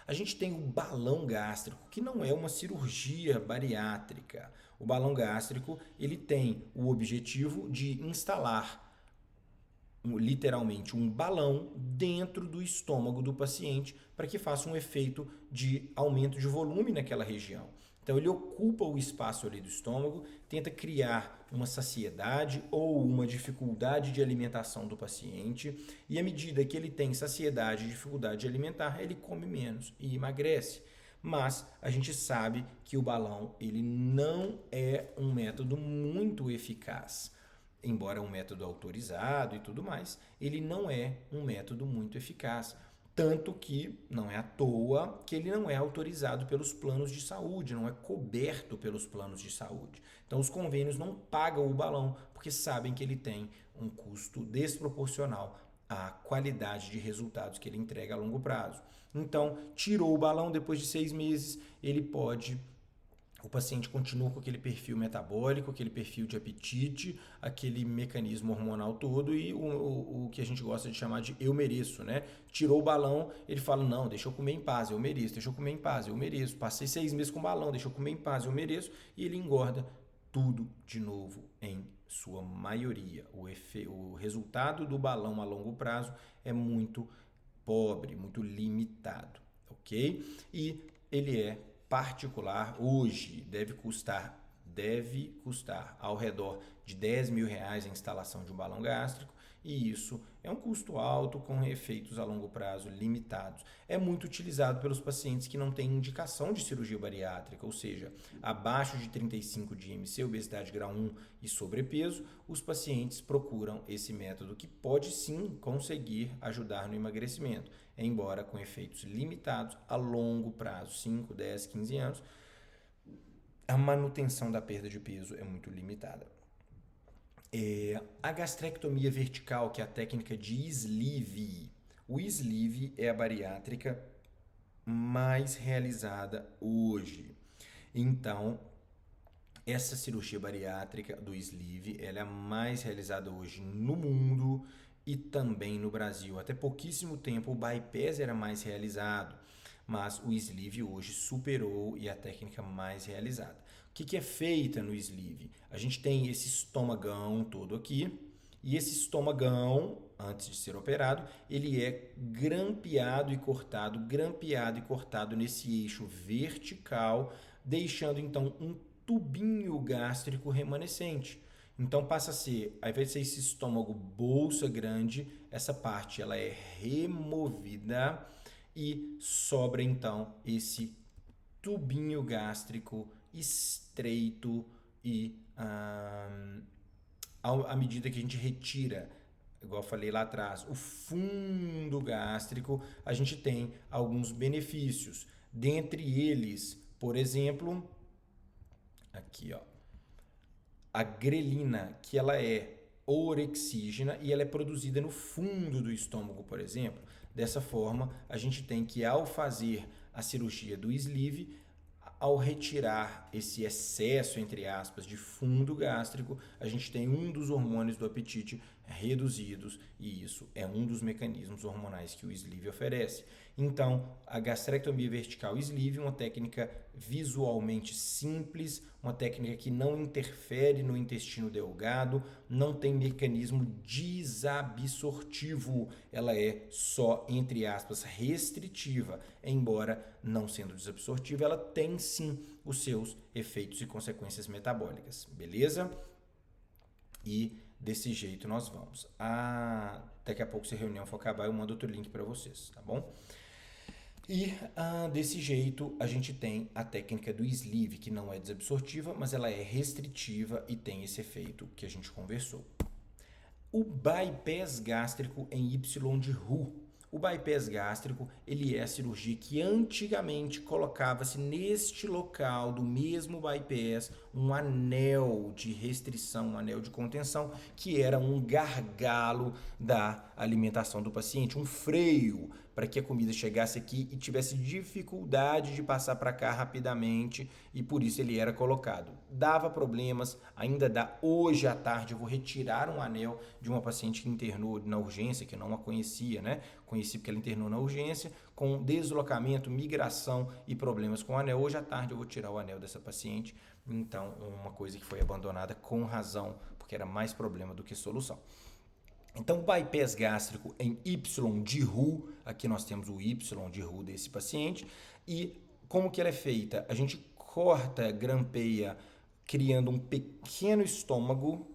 A gente tem o balão gástrico, que não é uma cirurgia bariátrica. O balão gástrico ele tem o objetivo de instalar literalmente um balão dentro do estômago do paciente para que faça um efeito de aumento de volume naquela região. Então ele ocupa o espaço ali do estômago, tenta criar uma saciedade ou uma dificuldade de alimentação do paciente e à medida que ele tem saciedade e dificuldade de alimentar, ele come menos e emagrece. Mas a gente sabe que o balão ele não é um método muito eficaz. Embora um método autorizado e tudo mais, ele não é um método muito eficaz. Tanto que não é à toa que ele não é autorizado pelos planos de saúde, não é coberto pelos planos de saúde. Então os convênios não pagam o balão porque sabem que ele tem um custo desproporcional à qualidade de resultados que ele entrega a longo prazo. Então, tirou o balão depois de 6 meses, o paciente continua com aquele perfil metabólico, aquele perfil de apetite, aquele mecanismo hormonal todo e o que a gente gosta de chamar de eu mereço, né? Tirou o balão, ele fala, não, deixa eu comer em paz, eu mereço, deixa eu comer em paz, eu mereço. Passei 6 meses com o balão, deixa eu comer em paz, eu mereço. E ele engorda tudo de novo em sua maioria. O resultado do balão a longo prazo é muito pobre, muito limitado, ok? E ele é particular hoje deve custar ao redor de R$ 10.000 a instalação de um balão gástrico e isso é um custo alto com efeitos a longo prazo limitados. É muito utilizado pelos pacientes que não têm indicação de cirurgia bariátrica, ou seja, abaixo de 35 de IMC, obesidade grau 1 e sobrepeso, os pacientes procuram esse método que pode sim conseguir ajudar no emagrecimento, embora com efeitos limitados a longo prazo, 5, 10, 15 anos, a manutenção da perda de peso é muito limitada. A gastrectomia vertical, que é a técnica de sleeve. O sleeve é a bariátrica mais realizada hoje. Então, essa cirurgia bariátrica do sleeve, ela é a mais realizada hoje no mundo e também no Brasil. Até pouquíssimo tempo o bypass era mais realizado, mas o sleeve hoje superou e é a técnica mais realizada. O que é feita no sleeve? A gente tem esse estômagão todo aqui e esse estômagão, antes de ser operado, ele é grampeado e cortado nesse eixo vertical, deixando então um tubinho gástrico remanescente. Então passa a ser, ao invés de ser esse estômago bolsa grande, essa parte ela é removida e sobra então esse tubinho gástrico estreito e à medida que a gente retira, igual eu falei lá atrás, o fundo gástrico, a gente tem alguns benefícios. Dentre eles, por exemplo, aqui ó, a grelina, que ela é orexígena e ela é produzida no fundo do estômago, por exemplo. Dessa forma, a gente tem que, ao fazer a cirurgia do sleeve, ao retirar esse excesso, entre aspas, de fundo gástrico, a gente tem um dos hormônios do apetite reduzidos e isso é um dos mecanismos hormonais que o sleeve oferece. Então, a gastrectomia vertical sleeve é uma técnica visualmente simples, uma técnica que não interfere no intestino delgado, não tem mecanismo desabsortivo, ela é só, entre aspas, restritiva, embora não sendo desabsortiva, ela tem sim os seus efeitos e consequências metabólicas, beleza? E desse jeito nós vamos. Daqui a pouco, se a reunião for acabar, eu mando outro link para vocês, tá bom? E desse jeito a gente tem a técnica do sleeve, que não é desabsortiva, mas ela é restritiva e tem esse efeito que a gente conversou. O bypass gástrico em Y de Roux. O bypass gástrico, ele é a cirurgia que antigamente colocava-se neste local do mesmo bypass um anel de restrição, um anel de contenção, que era um gargalo da alimentação do paciente, um freio para que a comida chegasse aqui e tivesse dificuldade de passar para cá rapidamente, e por isso ele era colocado. Dava problemas, ainda dá. Hoje à tarde eu vou retirar um anel de uma paciente que internou na urgência, que eu não a conhecia, né? Conheci porque ela internou na urgência, com deslocamento, migração e problemas com o anel. Hoje à tarde eu vou tirar o anel dessa paciente. Então, uma coisa que foi abandonada com razão, porque era mais problema do que solução. Então, o bypass gástrico em Y de Roux, aqui nós temos o Y de Roux desse paciente, e como que ela é feita? A gente corta, grampeia, criando um pequeno estômago,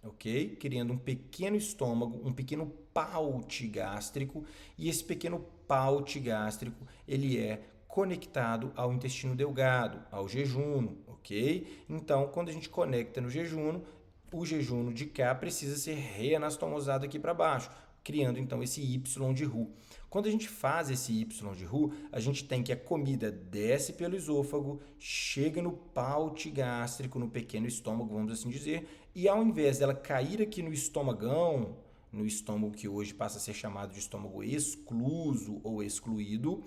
ok? Criando um pequeno estômago, um pequeno paute gástrico, e esse pequeno paute gástrico, ele é conectado ao intestino delgado, ao jejuno, ok? Então, quando a gente conecta no jejuno, o jejuno de cá precisa ser reanastomosado aqui para baixo, criando então esse Y de Roux. Quando a gente faz esse Y de Roux, a gente tem que a comida desce pelo esôfago, chega no paute gástrico, no pequeno estômago, vamos assim dizer, e ao invés dela cair aqui no estômagão, no estômago que hoje passa a ser chamado de estômago excluso ou excluído,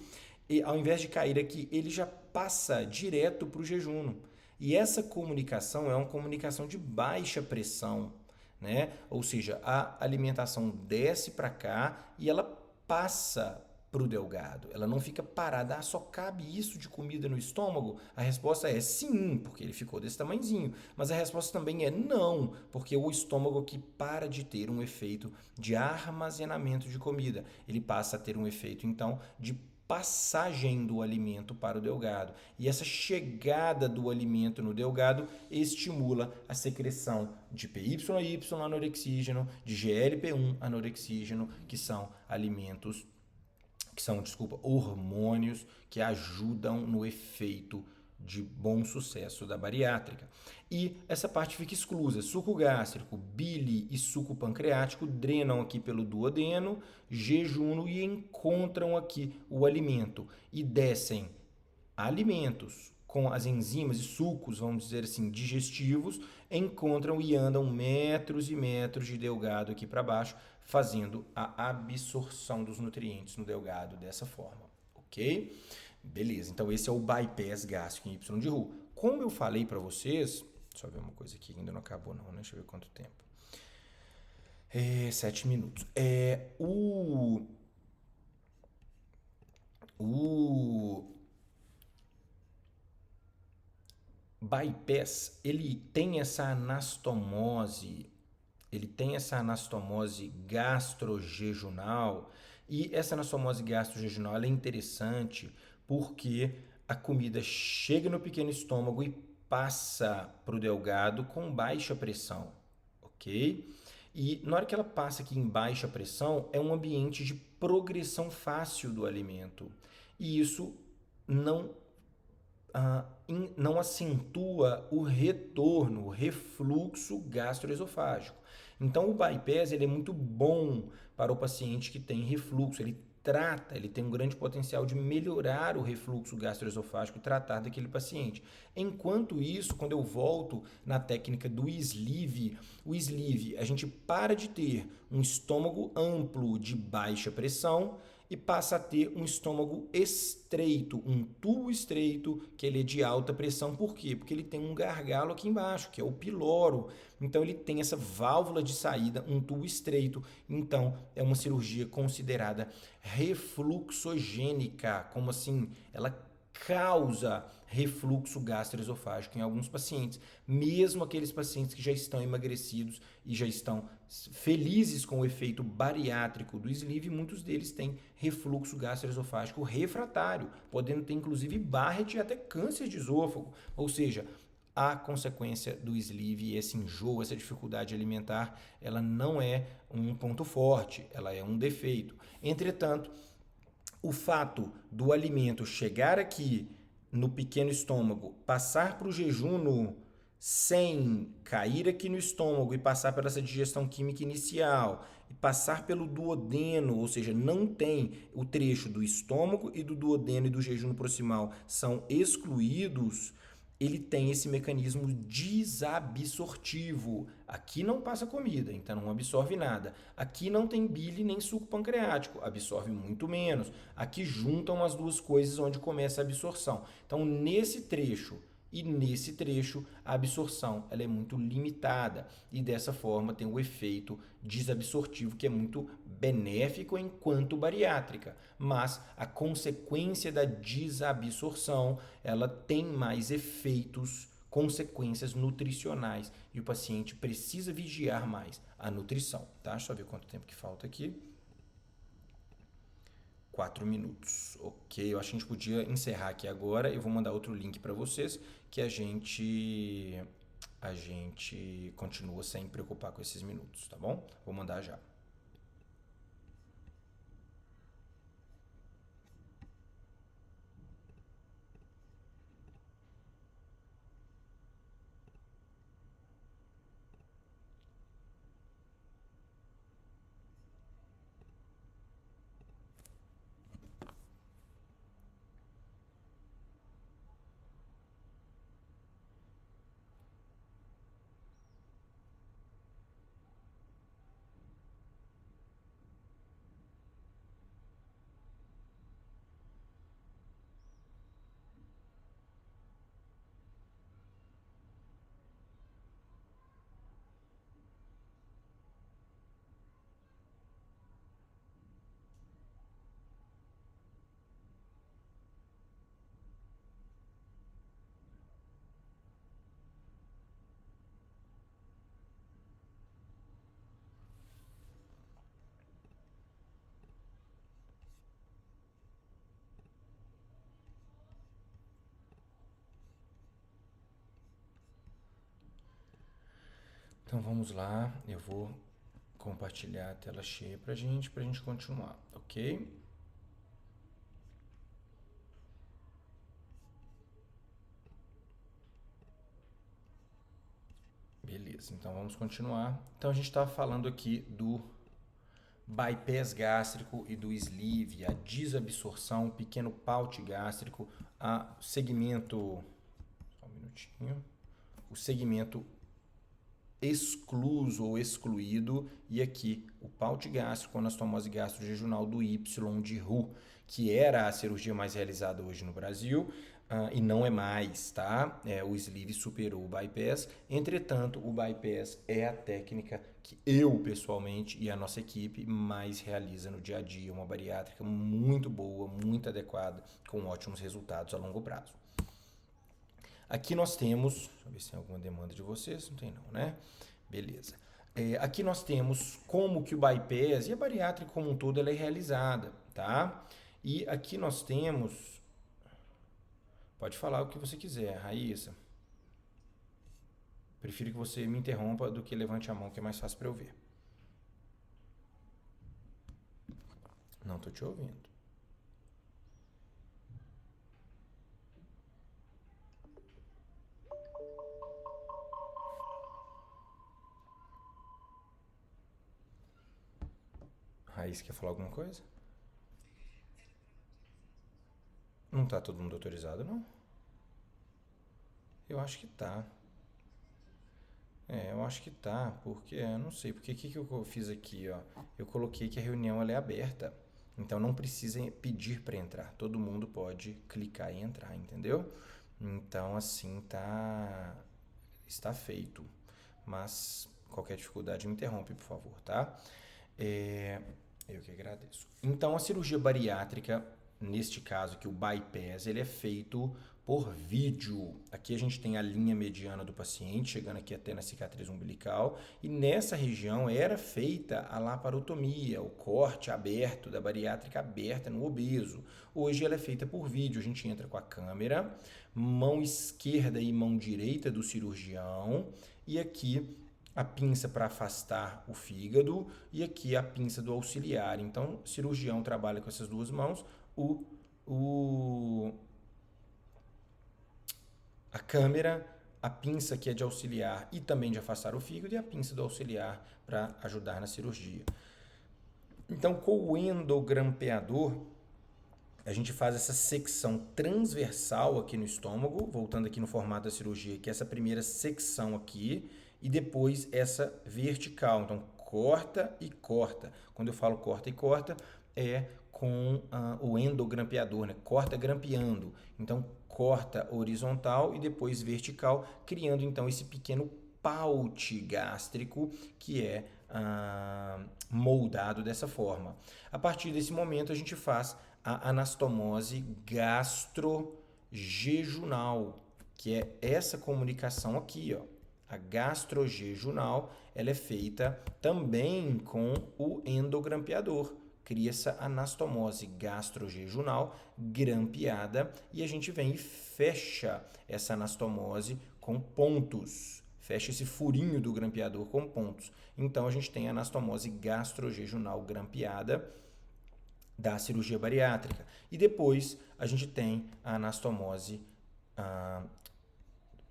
e ao invés de cair aqui, ele já passa direto para o jejuno. E essa comunicação é uma comunicação de baixa pressão, né? Ou seja, a alimentação desce para cá e ela passa para o delgado. Ela não fica parada. Só cabe isso de comida no estômago? A resposta é sim, porque ele ficou desse tamanhozinho. Mas a resposta também é não, porque o estômago aqui para de ter um efeito de armazenamento de comida. Ele passa a ter um efeito, então, de passagem do alimento para o delgado. E essa chegada do alimento no delgado estimula a secreção de PYY anorexígeno, de GLP-1 anorexígeno, que são alimentos, hormônios que ajudam no efeito de bom sucesso da bariátrica. E essa parte fica exclusa. Suco gástrico, bile e suco pancreático drenam aqui pelo duodeno, jejuno e encontram aqui o alimento e descem alimentos com as enzimas e sucos, vamos dizer assim, digestivos, encontram e andam metros e metros de delgado aqui para baixo, fazendo a absorção dos nutrientes no delgado dessa forma, ok? Beleza, então esse é o bypass gástrico em Y de Roux. Como eu falei para vocês, deixa eu ver uma coisa aqui, ainda não acabou não, né? Deixa eu ver quanto tempo. 7 minutos. O bypass, ele tem essa anastomose gastrojejunal, e essa anastomose gastrojejunal é interessante porque a comida chega no pequeno estômago e passa para o delgado com baixa pressão, ok? E na hora que ela passa aqui em baixa pressão, é um ambiente de progressão fácil do alimento. E isso não acentua o retorno, o refluxo gastroesofágico. Então, o bypass ele é muito bom para o paciente que tem refluxo. Ele tem um grande potencial de melhorar o refluxo gastroesofágico e tratar daquele paciente. Enquanto isso, quando eu volto na técnica do sleeve, o sleeve, a gente para de ter um estômago amplo de baixa pressão e passa a ter um estômago estreito, um tubo estreito, que ele é de alta pressão. Por quê? Porque ele tem um gargalo aqui embaixo, que é o piloro. Então ele tem essa válvula de saída, um tubo estreito. Então é uma cirurgia considerada refluxogênica. Como assim? Ela causa refluxo gastroesofágico em alguns pacientes, mesmo aqueles pacientes que já estão emagrecidos e já estão felizes com o efeito bariátrico do sleeve, muitos deles têm refluxo gastroesofágico refratário, podendo ter inclusive Barrett e até câncer de esôfago. Ou seja, a consequência do sleeve, esse enjoo, essa dificuldade alimentar, ela não é um ponto forte, ela é um defeito. Entretanto, o fato do alimento chegar aqui no pequeno estômago, passar para o jejum sem cair aqui no estômago e passar por essa digestão química inicial e passar pelo duodeno, ou seja, não tem o trecho do estômago e do duodeno e do jejum proximal são excluídos, ele tem esse mecanismo desabsortivo. Aqui não passa comida, então não absorve nada. Aqui não tem bile nem suco pancreático, absorve muito menos. Aqui juntam as duas coisas onde começa a absorção. Então, nesse trecho e nesse trecho, a absorção ela é muito limitada e dessa forma tem o efeito desabsortivo que é muito benéfico enquanto bariátrica, mas a consequência da desabsorção ela tem mais efeitos, consequências nutricionais e o paciente precisa vigiar mais a nutrição, tá? Deixa eu ver quanto tempo que falta aqui. 4 minutos. Ok, eu acho que a gente podia encerrar aqui agora. Eu vou mandar outro link para vocês que a gente continua sem preocupar com esses minutos, tá bom? Vou mandar já. Então vamos lá, eu vou compartilhar a tela cheia pra gente continuar, ok? Beleza, então vamos continuar. Então a gente estava falando aqui do bypass gástrico e do sleeve, a desabsorção, o pequeno paute gástrico, a segmento, só um minutinho, o segmento excluso ou excluído, e aqui o paute gástrico, a anastomose gastrojejunal do Y de Roux, que era a cirurgia mais realizada hoje no Brasil, e não é mais, tá? O sleeve superou o bypass. Entretanto, o bypass é a técnica que eu, pessoalmente, e a nossa equipe mais realiza no dia a dia. Uma bariátrica muito boa, muito adequada, com ótimos resultados a longo prazo. Aqui nós temos, deixa eu ver se tem alguma demanda de vocês, não tem não, né? Beleza. Aqui nós temos como que o bypass e a bariátrica como um todo ela é realizada, tá? E aqui nós temos, pode falar o que você quiser, Raíssa. Prefiro que você me interrompa do que levante a mão, que é mais fácil para eu ver. Não estou te ouvindo. Raíssa, quer falar alguma coisa? Não tá todo mundo autorizado, não? Eu acho que tá. Eu acho que tá, porque eu não sei, porque o que eu fiz aqui, ó? Eu coloquei que a reunião ela é aberta. Então não precisa pedir para entrar, todo mundo pode clicar e entrar, entendeu? Então assim está feito. Mas qualquer dificuldade me interrompe, por favor, tá? Eu que agradeço. Então a cirurgia bariátrica, neste caso aqui o bypass, ele é feito por vídeo. Aqui a gente tem a linha mediana do paciente, chegando aqui até na cicatriz umbilical, e nessa região era feita a laparotomia, o corte aberto da bariátrica aberta no obeso. Hoje ela é feita por vídeo, a gente entra com a câmera, mão esquerda e mão direita do cirurgião, e aqui a pinça para afastar o fígado e aqui a pinça do auxiliar. Então, o cirurgião trabalha com essas duas mãos, a câmera, a pinça que é de auxiliar e também de afastar o fígado e a pinça do auxiliar para ajudar na cirurgia. Então, com o endogrampeador, a gente faz essa secção transversal aqui no estômago, voltando aqui no formato da cirurgia, que é essa primeira secção aqui, e depois essa vertical. Então, corta e corta. Quando eu falo corta e corta, é com o endogrampeador, né? Corta grampeando. Então, corta horizontal e depois vertical, criando então esse pequeno paute gástrico que é moldado dessa forma. A partir desse momento, a gente faz a anastomose gastrojejunal, que é essa comunicação aqui, ó. A gastrojejunal, ela é feita também com o endogrampeador. Cria essa anastomose gastrojejunal grampeada e a gente vem e fecha essa anastomose com pontos. Fecha esse furinho do grampeador com pontos. Então a gente tem a anastomose gastrojejunal grampeada da cirurgia bariátrica. E depois a gente tem a anastomose,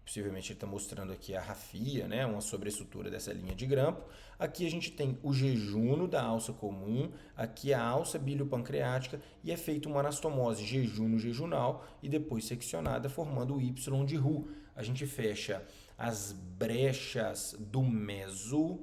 possivelmente ele está mostrando aqui a rafia, né, uma sobreestrutura dessa linha de grampo. Aqui a gente tem o jejuno da alça comum, aqui a alça biliopancreática e é feita uma anastomose jejuno-jejunal e depois seccionada formando o Y de Roux. A gente fecha as brechas do meso,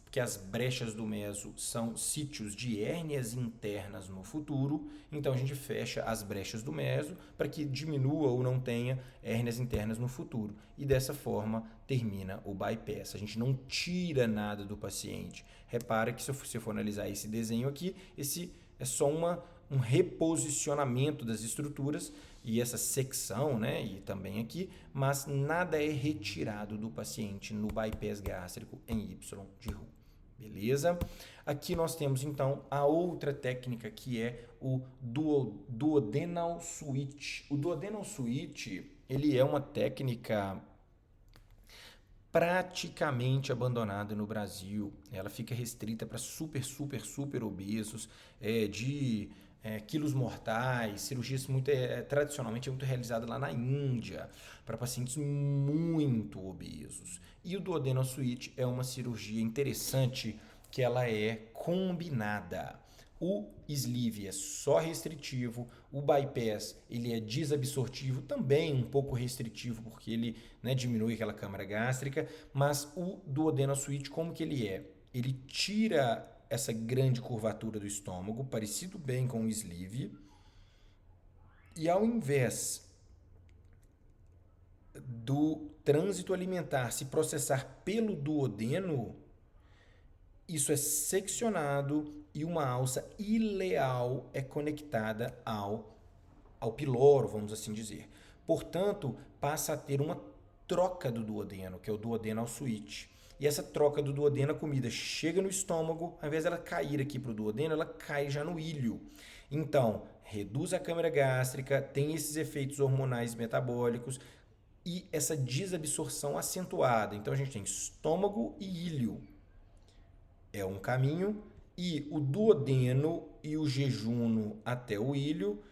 que as brechas do meso são sítios de hérnias internas no futuro, então a gente fecha as brechas do meso para que diminua ou não tenha hérnias internas no futuro. E dessa forma termina o bypass. A gente não tira nada do paciente. Repara que se você for analisar esse desenho aqui, esse é só um reposicionamento das estruturas e essa secção, né, e também aqui, mas nada é retirado do paciente no bypass gástrico em Y de Roux. Beleza? Aqui nós temos então a outra técnica que é o duodenal switch. O duodenal switch, ele é uma técnica praticamente abandonada no Brasil. Ela fica restrita para super obesos, quilos mortais, cirurgias tradicionalmente muito realizada lá na Índia, para pacientes muito obesos. E o duodenal switch é uma cirurgia interessante que ela é combinada. O sleeve é só restritivo, o bypass ele é desabsortivo, também um pouco restritivo porque ele, né, diminui aquela câmara gástrica, mas o duodenal switch como que ele é? Ele tira essa grande curvatura do estômago, parecido bem com o sleeve, e ao invés do trânsito alimentar se processar pelo duodeno, isso é seccionado e uma alça ileal é conectada ao piloro, vamos assim dizer. Portanto, passa a ter uma troca do duodeno, que é o duodenal switch. E essa troca do duodeno, a comida chega no estômago, ao invés dela cair aqui para o duodeno, ela cai já no ilho. Então, reduz a câmara gástrica, tem esses efeitos hormonais metabólicos e essa desabsorção acentuada. Então, a gente tem estômago e ilho. É um caminho, e o duodeno e o jejuno até o ilho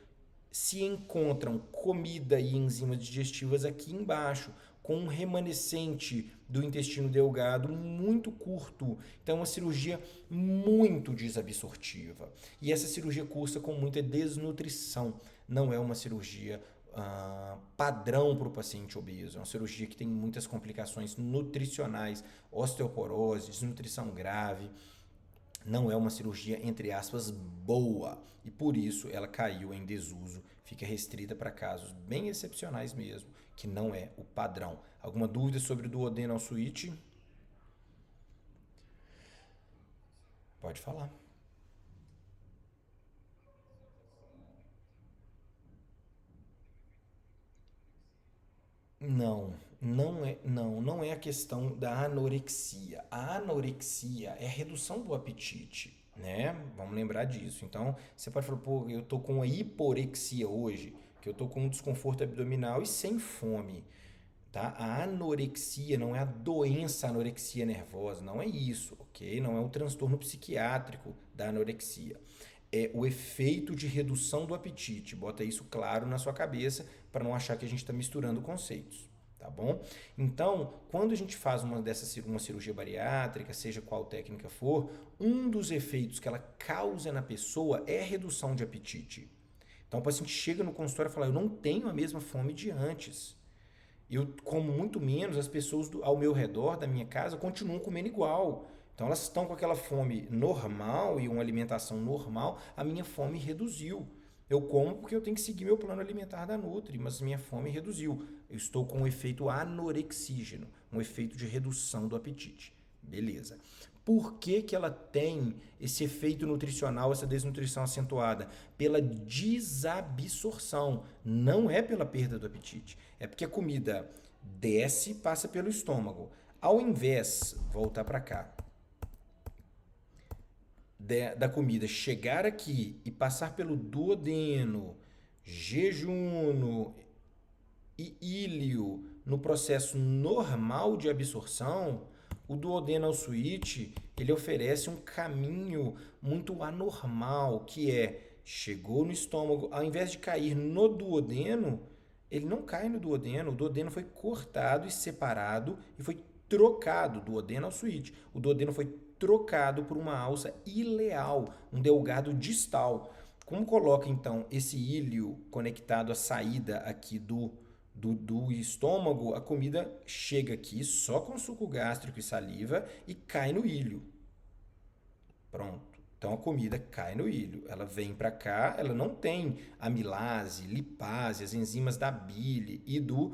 se encontram comida e enzimas digestivas aqui embaixo, com um remanescente do intestino delgado muito curto. Então, é uma cirurgia muito desabsortiva. E essa cirurgia cursa com muita desnutrição. Não é uma cirurgia padrão para o paciente obeso. É uma cirurgia que tem muitas complicações nutricionais, osteoporose, desnutrição grave. não é uma cirurgia, entre aspas, boa. E por isso ela caiu em desuso, fica restrita para casos bem excepcionais mesmo, que não é o padrão. Alguma dúvida sobre o duodenal switch? Pode falar. Não é a questão da anorexia. A anorexia é a redução do apetite, né? Vamos lembrar disso. Então, você pode falar, pô, eu tô com a hiporexia hoje, que eu tô com um desconforto abdominal e sem fome, tá? A anorexia não é a doença anorexia nervosa, não é isso, ok? Não é um transtorno psiquiátrico da anorexia. É o efeito de redução do apetite. Bota isso claro na sua cabeça para não achar que a gente está misturando conceitos, tá bom? Então, quando a gente faz uma cirurgia bariátrica, seja qual técnica for, um dos efeitos que ela causa na pessoa é a redução de apetite. Então, o paciente chega no consultório e fala: eu não tenho a mesma fome de antes. Eu como muito menos, as pessoas ao meu redor, da minha casa, continuam comendo igual. Então elas estão com aquela fome normal e uma alimentação normal, a minha fome reduziu. Eu como porque eu tenho que seguir meu plano alimentar da Nutri, mas minha fome reduziu. Eu estou com um efeito anorexígeno, um efeito de redução do apetite. Beleza. Por que, que ela tem esse efeito nutricional, essa desnutrição acentuada? Pela desabsorção, não é pela perda do apetite. É porque a comida desce e passa pelo estômago. Ao invés, voltar para cá, da comida chegar aqui e passar pelo duodeno, jejum e íleo no processo normal de absorção, o duodenal switch ele oferece um caminho muito anormal, que é chegou no estômago, ao invés de cair no duodeno, ele não cai no duodeno, o duodeno foi cortado e separado e foi trocado, duodenal switch. O duodeno foi trocado por uma alça ileal, um delgado distal. Como coloca então esse íleo conectado à saída aqui do estômago, a comida chega aqui só com suco gástrico e saliva e cai no ilho. Pronto. Então a comida cai no ilho, ela vem para cá, ela não tem amilase, lipase, as enzimas da bile e do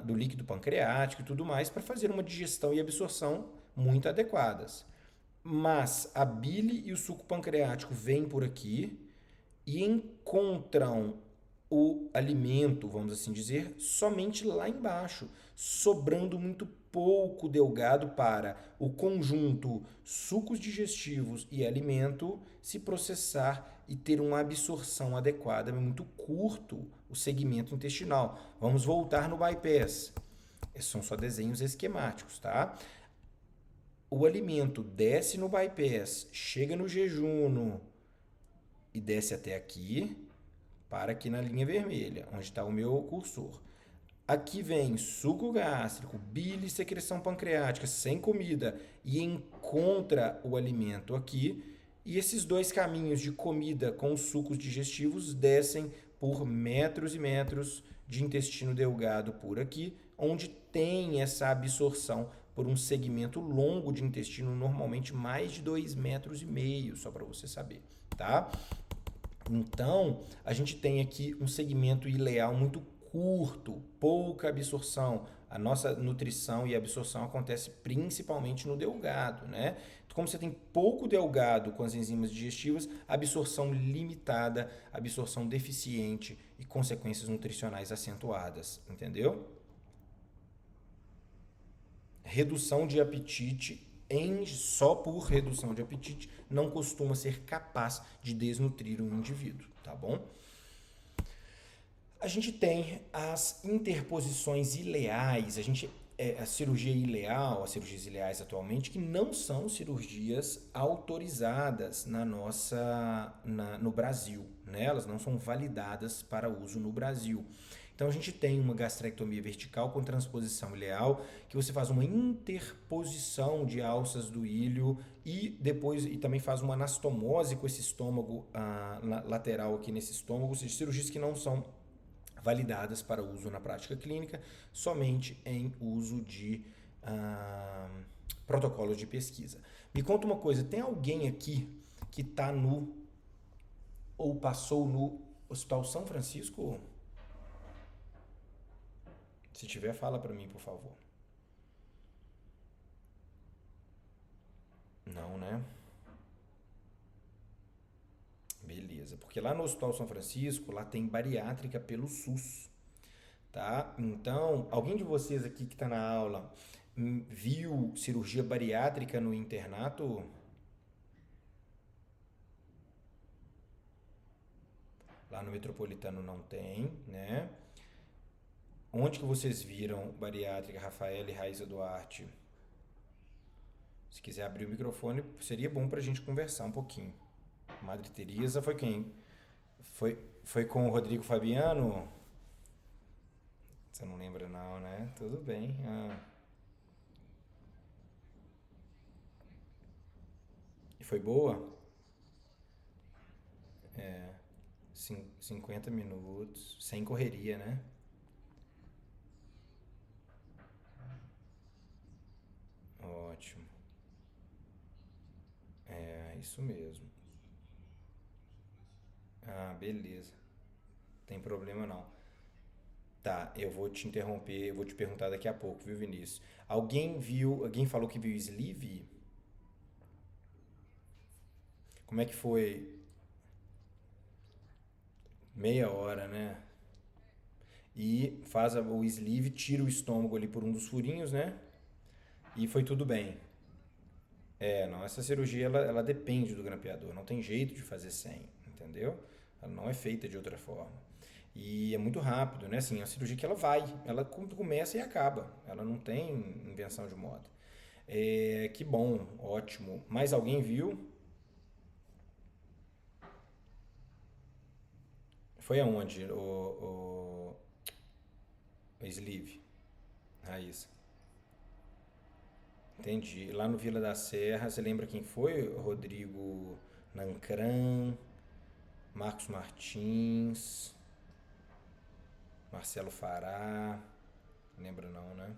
líquido pancreático e tudo mais para fazer uma digestão e absorção muito adequadas. Mas a bile e o suco pancreático vêm por aqui e encontram o alimento, vamos assim dizer, somente lá embaixo, sobrando muito pouco delgado para o conjunto sucos digestivos e alimento se processar e ter uma absorção adequada, é muito curto o segmento intestinal. Vamos voltar no bypass. São só desenhos esquemáticos, tá? O alimento desce no bypass, chega no jejum e desce até aqui, para aqui na linha vermelha, onde está o meu cursor. Aqui vem suco gástrico, bile e secreção pancreática sem comida e encontra o alimento aqui. E esses dois caminhos de comida com os sucos digestivos descem por metros e metros de intestino delgado por aqui, onde tem essa absorção por um segmento longo de intestino, normalmente mais de 2,5 metros, só para você saber, tá? Então, a gente tem aqui um segmento ileal muito curto, pouca absorção. A nossa nutrição e absorção acontece principalmente no delgado, né? Como você tem pouco delgado com as enzimas digestivas, absorção limitada, absorção deficiente e consequências nutricionais acentuadas, entendeu? Redução de apetite só por redução de apetite não costuma ser capaz de desnutrir um indivíduo, tá bom? A gente tem as interposições ileais, a cirurgia ileal, as cirurgias ileais atualmente, que não são cirurgias autorizadas no Brasil, né? Elas não são validadas para uso no Brasil. Então a gente tem uma gastrectomia vertical com transposição ileal, que você faz uma interposição de alças do ilho e também faz uma anastomose com esse estômago lateral aqui nesse estômago, ou seja, cirurgias que não são validadas para uso na prática clínica, somente em uso de Protocolos de pesquisa. Me conta uma coisa, tem alguém aqui que está no ou passou no Hospital São Francisco? Se tiver, fala para mim, por favor. Não, né? Beleza, porque lá no Hospital São Francisco, lá tem bariátrica pelo SUS, tá? Então, alguém de vocês aqui que está na aula viu cirurgia bariátrica no internato? Lá no Metropolitano não tem, né? Onde que vocês viram bariátrica, Rafaela e Raíza Duarte? Se quiser abrir o microfone, seria bom para a gente conversar um pouquinho. Madre Teresa foi quem? Foi com o Rodrigo Fabiano? Você não lembra não, né? Tudo bem. E foi boa? 50 minutos, sem correria, né? Ótimo. É isso mesmo. Ah, beleza. Tem problema não. Tá, eu vou te interromper, eu vou te perguntar daqui a pouco, viu, Vinícius? Alguém falou que viu Sleeve? Como é que foi? Meia hora, né? E faz o sleeve, tira o estômago ali por um dos furinhos, né? E foi tudo bem. É, não, essa cirurgia ela depende do grampeador, não tem jeito de fazer sem, entendeu? Ela não é feita de outra forma. E é muito rápido, né? Assim, é uma cirurgia que ela começa e acaba, ela não tem invenção de moda. É, que bom, ótimo. Mais alguém viu? Foi aonde o sleeve? Raíssa. Entendi. Lá no Vila da Serra, você lembra quem foi? Rodrigo Nancran, Marcos Martins, Marcelo Fará. Lembra não, né?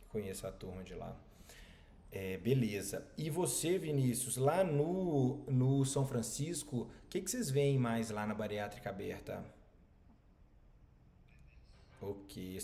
Conheço a turma de lá. É, beleza. E você, Vinícius, lá no São Francisco, o que vocês veem mais lá na bariátrica aberta? Ok,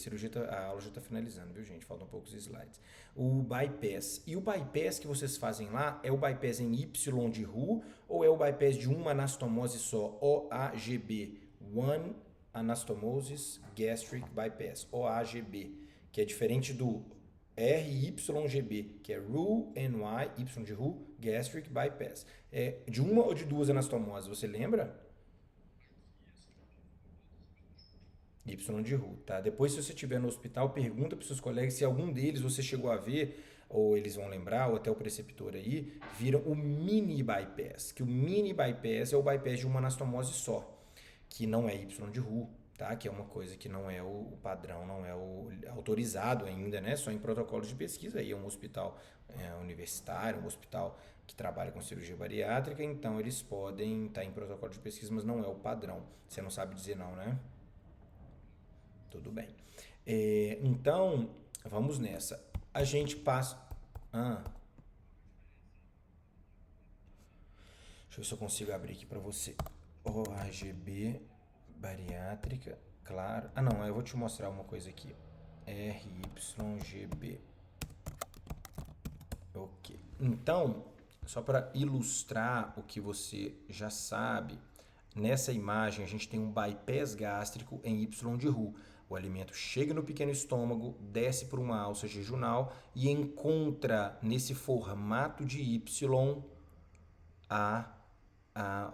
a aula já está finalizando, viu, gente? Faltam poucos slides. O bypass. E o bypass que vocês fazem lá é o bypass em Y de Ru ou é o bypass de uma anastomose só? OAGB. One Anastomosis Gastric Bypass. OAGB. Que é diferente do RYGB, que é Ru NY, Y de Ru, Gastric Bypass. É de uma ou de duas anastomoses, você lembra? Y de Ru, tá? Depois, se você estiver no hospital, pergunta para os seus colegas se algum deles você chegou a ver, ou eles vão lembrar, ou até o preceptor aí, viram o mini bypass, que o mini bypass é o bypass de uma anastomose só, que não é Y de Ru, tá? Que é uma coisa que não é o padrão, não é o autorizado ainda, né? Só em protocolos de pesquisa. Aí é um hospital universitário, um hospital que trabalha com cirurgia bariátrica, então eles podem estar em protocolo de pesquisa, mas não é o padrão. Você não sabe dizer não, né? Tudo bem. Então, vamos nessa. A gente passa. Ah, deixa eu ver se eu consigo abrir aqui para você. OAGB bariátrica, claro. Ah, não, eu vou te mostrar uma coisa aqui. RYGB. Ok. Então, só para ilustrar o que você já sabe, nessa imagem a gente tem um bypass gástrico em Y de Ru. O alimento chega no pequeno estômago, desce por uma alça jejunal e encontra nesse formato de Y a,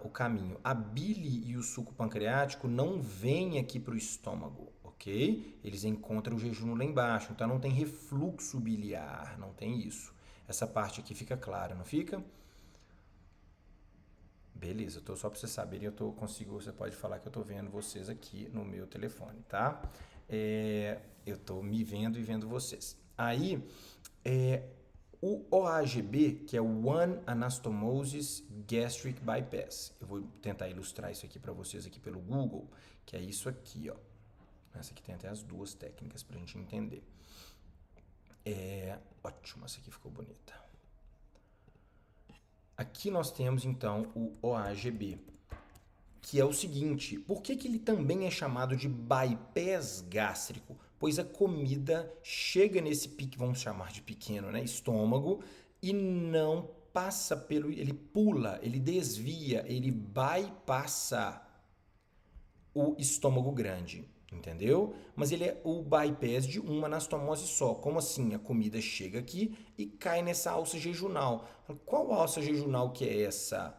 o caminho. A bile e o suco pancreático não vêm aqui para o estômago, ok? Eles encontram o jejum lá embaixo, então não tem refluxo biliar, não tem isso. Essa parte aqui fica clara, não fica? Beleza, só para vocês saberem, você pode falar que eu estou vendo vocês aqui no meu telefone, tá? Eu estou me vendo e vendo vocês. Aí, o OAGB, que é o One Anastomosis Gastric Bypass. Eu vou tentar ilustrar isso aqui para vocês aqui pelo Google, que é isso aqui, ó. Essa aqui tem até as duas técnicas para a gente entender. Ótimo, essa aqui ficou bonita. Aqui nós temos, então, o OAGB, que é o seguinte, por que ele também é chamado de bypass gástrico? Pois a comida chega nesse pique, vamos chamar de pequeno, né, estômago, e não passa pelo, ele pula, ele desvia, ele bypassa o estômago grande, entendeu? Mas ele é o bypass de uma anastomose só. Como assim? A comida chega aqui e cai nessa alça jejunal. Qual alça jejunal que é essa?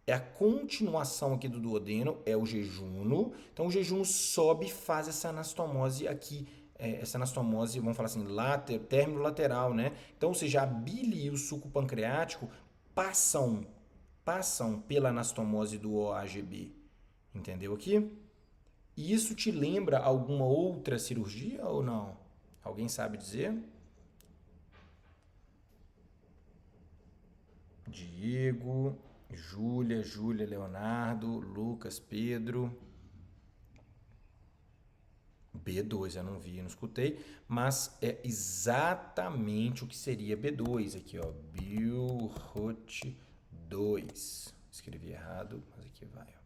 É a continuação aqui do duodeno, é o jejuno. Então o jejuno sobe e faz essa anastomose aqui, essa anastomose, vamos falar assim, término lateral, né? Então, ou seja, a bile e o suco pancreático passam pela anastomose do OAGB. Entendeu aqui? E isso te lembra alguma outra cirurgia ou não? Alguém sabe dizer? Diego, Júlia, Leonardo, Lucas, Pedro. B2, eu não vi, não escutei, mas é exatamente o que seria B2 aqui, ó, Billroth 2. Escrevi errado, mas aqui vai, ó.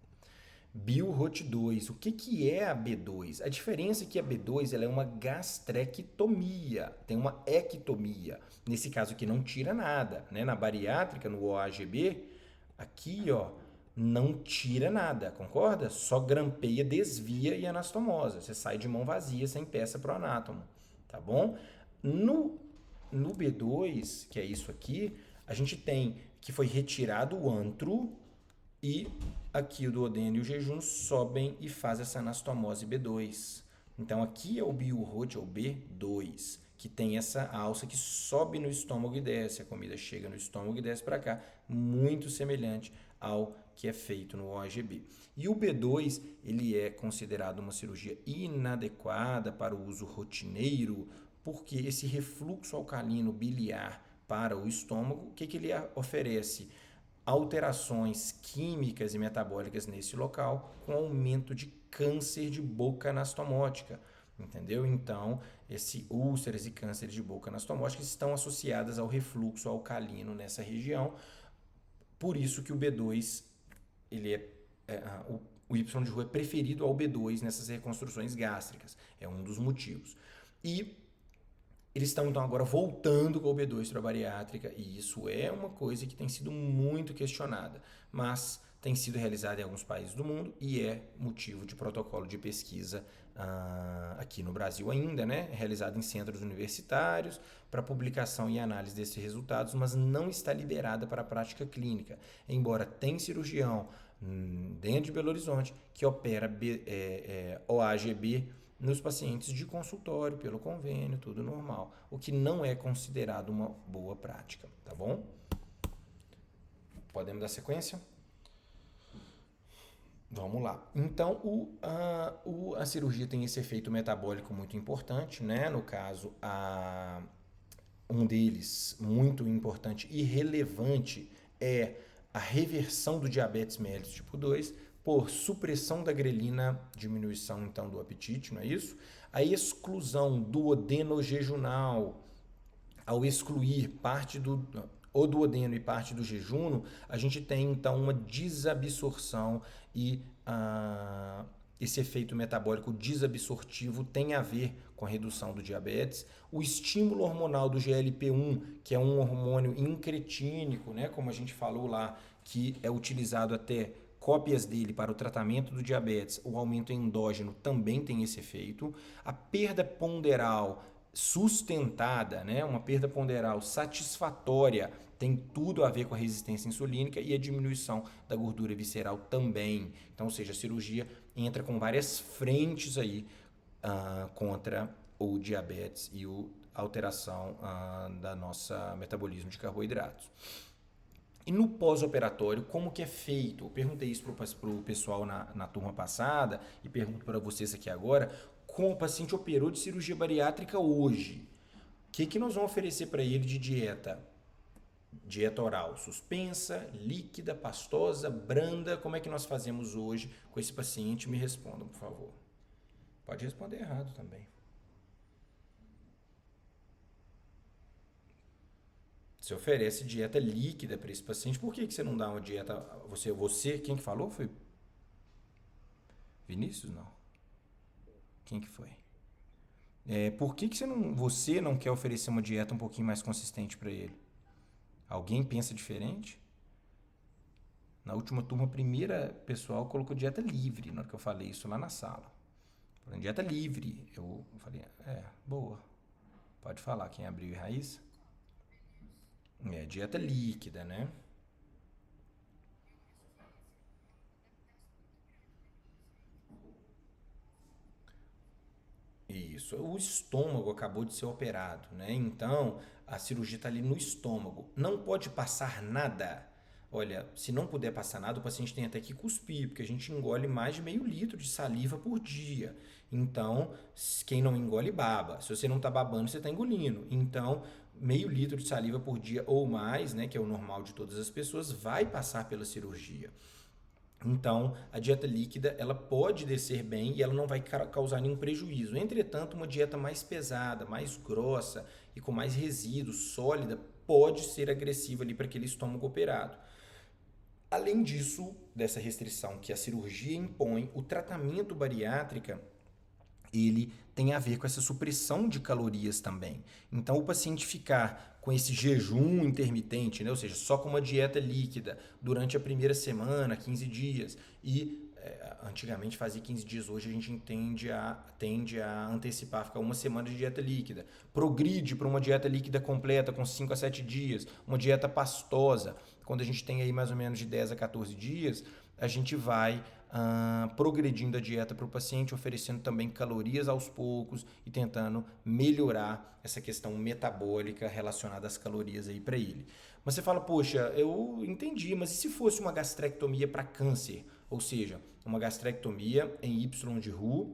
Billroth 2. O que é a B2? A diferença é que a B2 ela é uma gastrectomia, tem uma ectomia. Nesse caso aqui não tira nada, né? Na bariátrica, no OAGB, aqui, ó, não tira nada, concorda? Só grampeia, desvia e anastomosa. Você sai de mão vazia, sem peça pro anátomo, tá bom? No B2, que é isso aqui, a gente tem que foi retirado o antro e aqui o duodeno e o jejum sobem e faz essa anastomose B2. Então aqui é o Billroth, ou B2, que tem essa alça que sobe no estômago e desce. A comida chega no estômago e desce para cá, muito semelhante ao que é feito no OAGB. E o B2, ele é considerado uma cirurgia inadequada para o uso rotineiro, porque esse refluxo alcalino biliar para o estômago, o que ele oferece? Alterações químicas e metabólicas nesse local, com aumento de câncer de boca anastomótica, entendeu? Então, úlceras e cânceres de boca anastomótica estão associadas ao refluxo alcalino nessa região. Por isso que o B2, ele o Y de rua é preferido ao B2 nessas reconstruções gástricas. É um dos motivos. E eles estão, então, agora voltando com o B2 para a bariátrica, e isso é uma coisa que tem sido muito questionada, mas tem sido realizada em alguns países do mundo e é motivo de protocolo de pesquisa aqui no Brasil ainda, né? É realizado em centros universitários para publicação e análise desses resultados, mas não está liberada para a prática clínica, embora tem cirurgião dentro de Belo Horizonte que opera OAGB nos pacientes de consultório, pelo convênio, tudo normal, o que não é considerado uma boa prática, tá bom? Podemos dar sequência? Vamos lá. Então, a cirurgia tem esse efeito metabólico muito importante, né? No caso, um deles muito importante e relevante é a reversão do diabetes mellitus tipo 2 por supressão da grelina, diminuição então do apetite, não é isso? A exclusão do duodenojejunal, ao excluir parte o duodeno e parte do jejuno, a gente tem então uma desabsorção e esse efeito metabólico desabsortivo tem a ver com a redução do diabetes. O estímulo hormonal do GLP-1, que é um hormônio incretínico, né, como a gente falou lá, que é utilizado até cópias dele para o tratamento do diabetes, o aumento endógeno também tem esse efeito. A perda ponderal sustentada, né, uma perda ponderal satisfatória, tem tudo a ver com a resistência insulínica e a diminuição da gordura visceral também. Então, ou seja, a cirurgia entra com várias frentes aí contra o diabetes e a alteração da nossa metabolismo de carboidratos. E no pós-operatório, como que é feito? Eu perguntei isso para o pessoal na turma passada e pergunto para vocês aqui agora. Como o paciente operou de cirurgia bariátrica hoje, o que nós vamos oferecer para ele de dieta? Dieta oral suspensa, líquida, pastosa, branda. Como é que nós fazemos hoje com esse paciente? Me respondam, por favor. Pode responder errado também. Você oferece dieta líquida para esse paciente. Por que você não dá uma dieta? Quem que falou? Foi Vinícius? Não. Quem que foi? Por que você não quer oferecer uma dieta um pouquinho mais consistente para ele? Alguém pensa diferente? Na última turma, a primeira pessoal colocou dieta livre na hora que eu falei isso lá na sala. Falando dieta livre. Eu falei, boa. Pode falar, quem abriu e Raíssa? Dieta líquida, né? Isso. O estômago acabou de ser operado, né? Então, a cirurgia está ali no estômago. Não pode passar nada. Olha, se não puder passar nada, o paciente tem até que cuspir, porque a gente engole mais de meio litro de saliva por dia. Então, quem não engole, baba. Se você não está babando, você está engolindo. Então, meio litro de saliva por dia ou mais, né, que é o normal de todas as pessoas, vai passar pela cirurgia. Então, a dieta líquida, ela pode descer bem e ela não vai causar nenhum prejuízo. Entretanto, uma dieta mais pesada, mais grossa e com mais resíduos, sólida, pode ser agressiva ali para aquele estômago operado. Além disso, dessa restrição que a cirurgia impõe, o tratamento bariátrico ele tem a ver com essa supressão de calorias também. Então, o paciente ficar com esse jejum intermitente, né? Ou seja, só com uma dieta líquida durante a primeira semana, 15 dias, e antigamente fazia 15 dias, hoje a gente tende a antecipar, ficar uma semana de dieta líquida. Progride para uma dieta líquida completa com 5 a 7 dias, uma dieta pastosa. Quando a gente tem aí mais ou menos de 10 a 14 dias, a gente vai progredindo a dieta para o paciente, oferecendo também calorias aos poucos e tentando melhorar essa questão metabólica relacionada às calorias aí para ele. Mas você fala, poxa, eu entendi, mas e se fosse uma gastrectomia para câncer? Ou seja, uma gastrectomia em Y de Roux,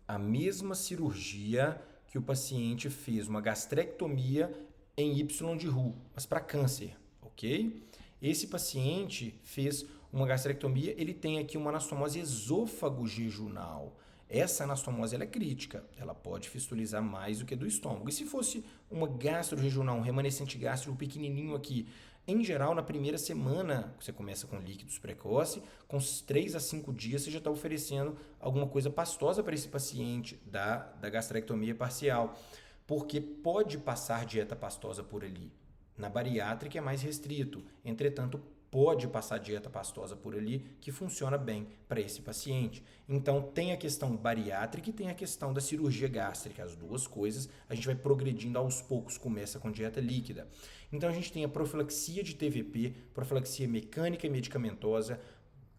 a mesma cirurgia que o paciente fez, uma gastrectomia em Y de Roux, mas para câncer, ok? Esse paciente fez uma gastrectomia, ele tem aqui uma anastomose esôfago-jejunal. Essa anastomose ela é crítica, ela pode fistulizar mais do que do estômago. E se fosse uma gastrojejunal, um remanescente gástrico pequenininho aqui, em geral, na primeira semana, você começa com líquidos precoce, com 3 a 5 dias você já está oferecendo alguma coisa pastosa para esse paciente da gastrectomia parcial, porque pode passar dieta pastosa por ali. Na bariátrica é mais restrito, entretanto, pode passar dieta pastosa por ali que funciona bem para esse paciente. Então, tem a questão bariátrica e tem a questão da cirurgia gástrica. As duas coisas a gente vai progredindo aos poucos, começa com dieta líquida. Então, a gente tem a profilaxia de TVP, profilaxia mecânica e medicamentosa,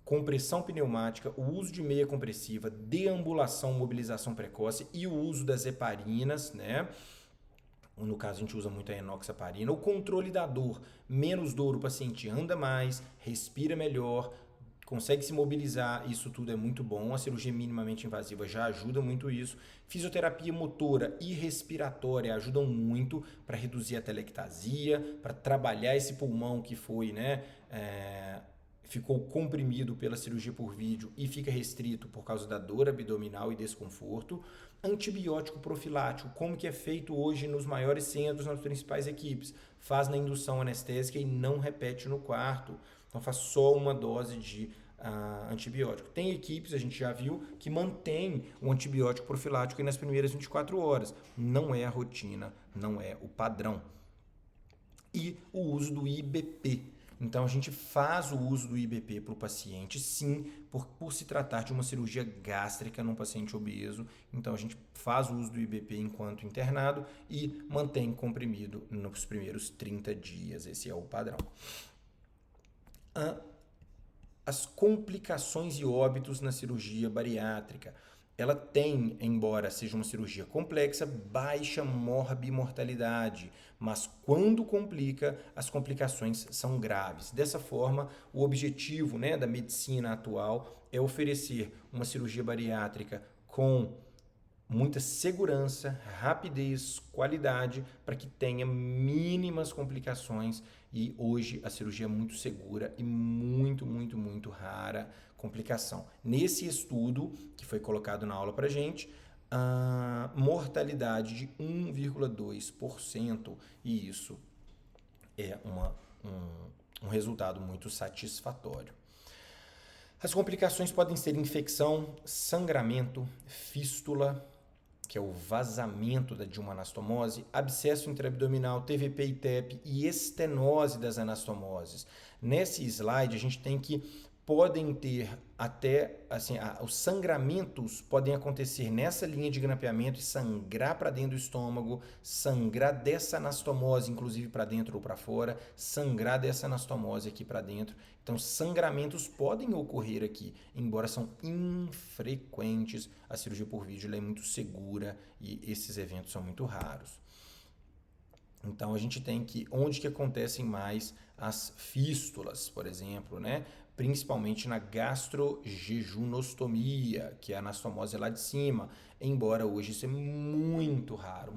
compressão pneumática, o uso de meia compressiva, deambulação, mobilização precoce e o uso das heparinas, né? No caso, a gente usa muito a enoxaparina. O controle da dor. Menos dor, o paciente anda mais, respira melhor, consegue se mobilizar. Isso tudo é muito bom. A cirurgia minimamente invasiva já ajuda muito isso. Fisioterapia motora e respiratória ajudam muito para reduzir a telectasia, para trabalhar esse pulmão que foi, né? Ficou comprimido pela cirurgia por vídeo e fica restrito por causa da dor abdominal e desconforto. Antibiótico profilático, como que é feito hoje nos maiores centros, nas principais equipes. Faz na indução anestésica e não repete no quarto. Então faz só uma dose de antibiótico. Tem equipes, a gente já viu, que mantém o antibiótico profilático nas primeiras 24 horas. Não é a rotina, não é o padrão. E o uso do IBP. Então, a gente faz o uso do IBP para o paciente, sim, por se tratar de uma cirurgia gástrica num paciente obeso. Então, a gente faz o uso do IBP enquanto internado e mantém comprimido nos primeiros 30 dias. Esse é o padrão. As complicações e óbitos na cirurgia bariátrica. Ela tem, embora seja uma cirurgia complexa, baixa morbimortalidade, mas quando complica, as complicações são graves. Dessa forma, o objetivo, né, da medicina atual é oferecer uma cirurgia bariátrica com muita segurança, rapidez, qualidade, para que tenha mínimas complicações. E hoje a cirurgia é muito segura e muito rara complicação. Nesse estudo que foi colocado na aula para gente, a mortalidade de 1,2%, e isso é um resultado muito satisfatório. As complicações podem ser infecção, sangramento, fístula, que é o vazamento de uma anastomose, abscesso intraabdominal, TVP e TEP e estenose das anastomoses. Nesse slide, a gente tem que podem ter até, assim, os sangramentos podem acontecer nessa linha de grampeamento e sangrar para dentro do estômago, sangrar dessa anastomose, inclusive para dentro ou para fora, sangrar dessa anastomose aqui para dentro. Então, sangramentos podem ocorrer aqui, embora são infrequentes. A cirurgia por vídeo é muito segura e esses eventos são muito raros. Então, a gente tem que, onde que acontecem mais as fístulas, por exemplo, né? Principalmente na gastrojejunostomia, que é a anastomose lá de cima, embora hoje isso é muito raro,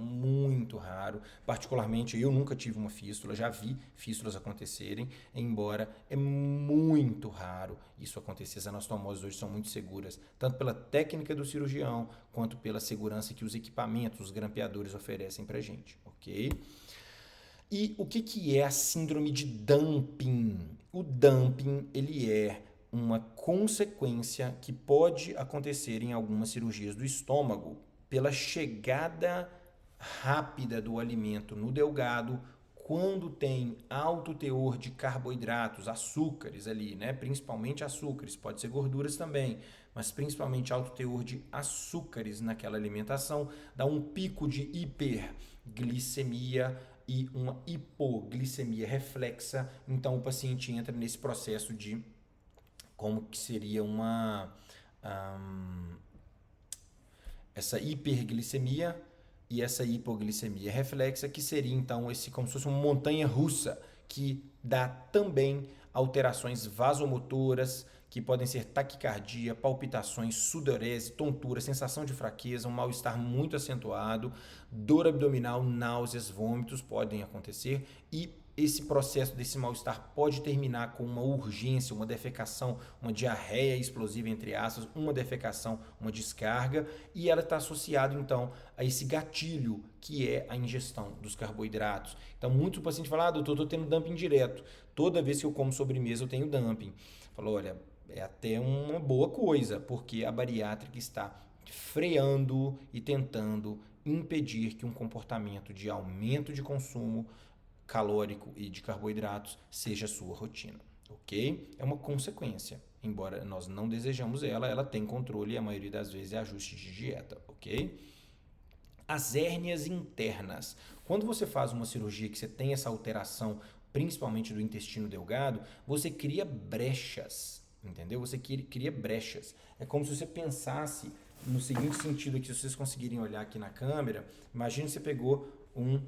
particularmente eu nunca tive uma fístula, já vi fístulas acontecerem, embora é muito raro isso acontecer. As anastomoses hoje são muito seguras, tanto pela técnica do cirurgião, quanto pela segurança que os equipamentos, os grampeadores oferecem pra gente, ok? E o que é a síndrome de dumping? O dumping, ele é uma consequência que pode acontecer em algumas cirurgias do estômago pela chegada rápida do alimento no delgado quando tem alto teor de carboidratos, açúcares ali, né? Principalmente açúcares, pode ser gorduras também, mas principalmente alto teor de açúcares naquela alimentação, dá um pico de hiperglicemia e uma hipoglicemia reflexa. Então o paciente entra nesse processo de como que seria essa hiperglicemia e essa hipoglicemia reflexa, que seria então como se fosse uma montanha russa, que dá também alterações vasomotoras, que podem ser taquicardia, palpitações, sudorese, tontura, sensação de fraqueza, um mal-estar muito acentuado, dor abdominal, náuseas, vômitos podem acontecer, e esse processo desse mal-estar pode terminar com uma urgência, uma defecação, uma diarreia explosiva, entre aspas, uma defecação, uma descarga, e ela está associada então a esse gatilho que é a ingestão dos carboidratos. Então, muitos pacientes falam, doutor, estou tendo dumping direto. Toda vez que eu como sobremesa, eu tenho dumping. Falou, olha, é até uma boa coisa, porque a bariátrica está freando e tentando impedir que um comportamento de aumento de consumo calórico e de carboidratos seja a sua rotina, ok? É uma consequência, embora nós não desejamos ela tem controle e a maioria das vezes é ajuste de dieta, ok? As hérnias internas. Quando você faz uma cirurgia que você tem essa alteração, principalmente do intestino delgado, você cria brechas, entendeu? Você cria brechas. É como se você pensasse no seguinte sentido aqui, se vocês conseguirem olhar aqui na câmera, imagine que você pegou um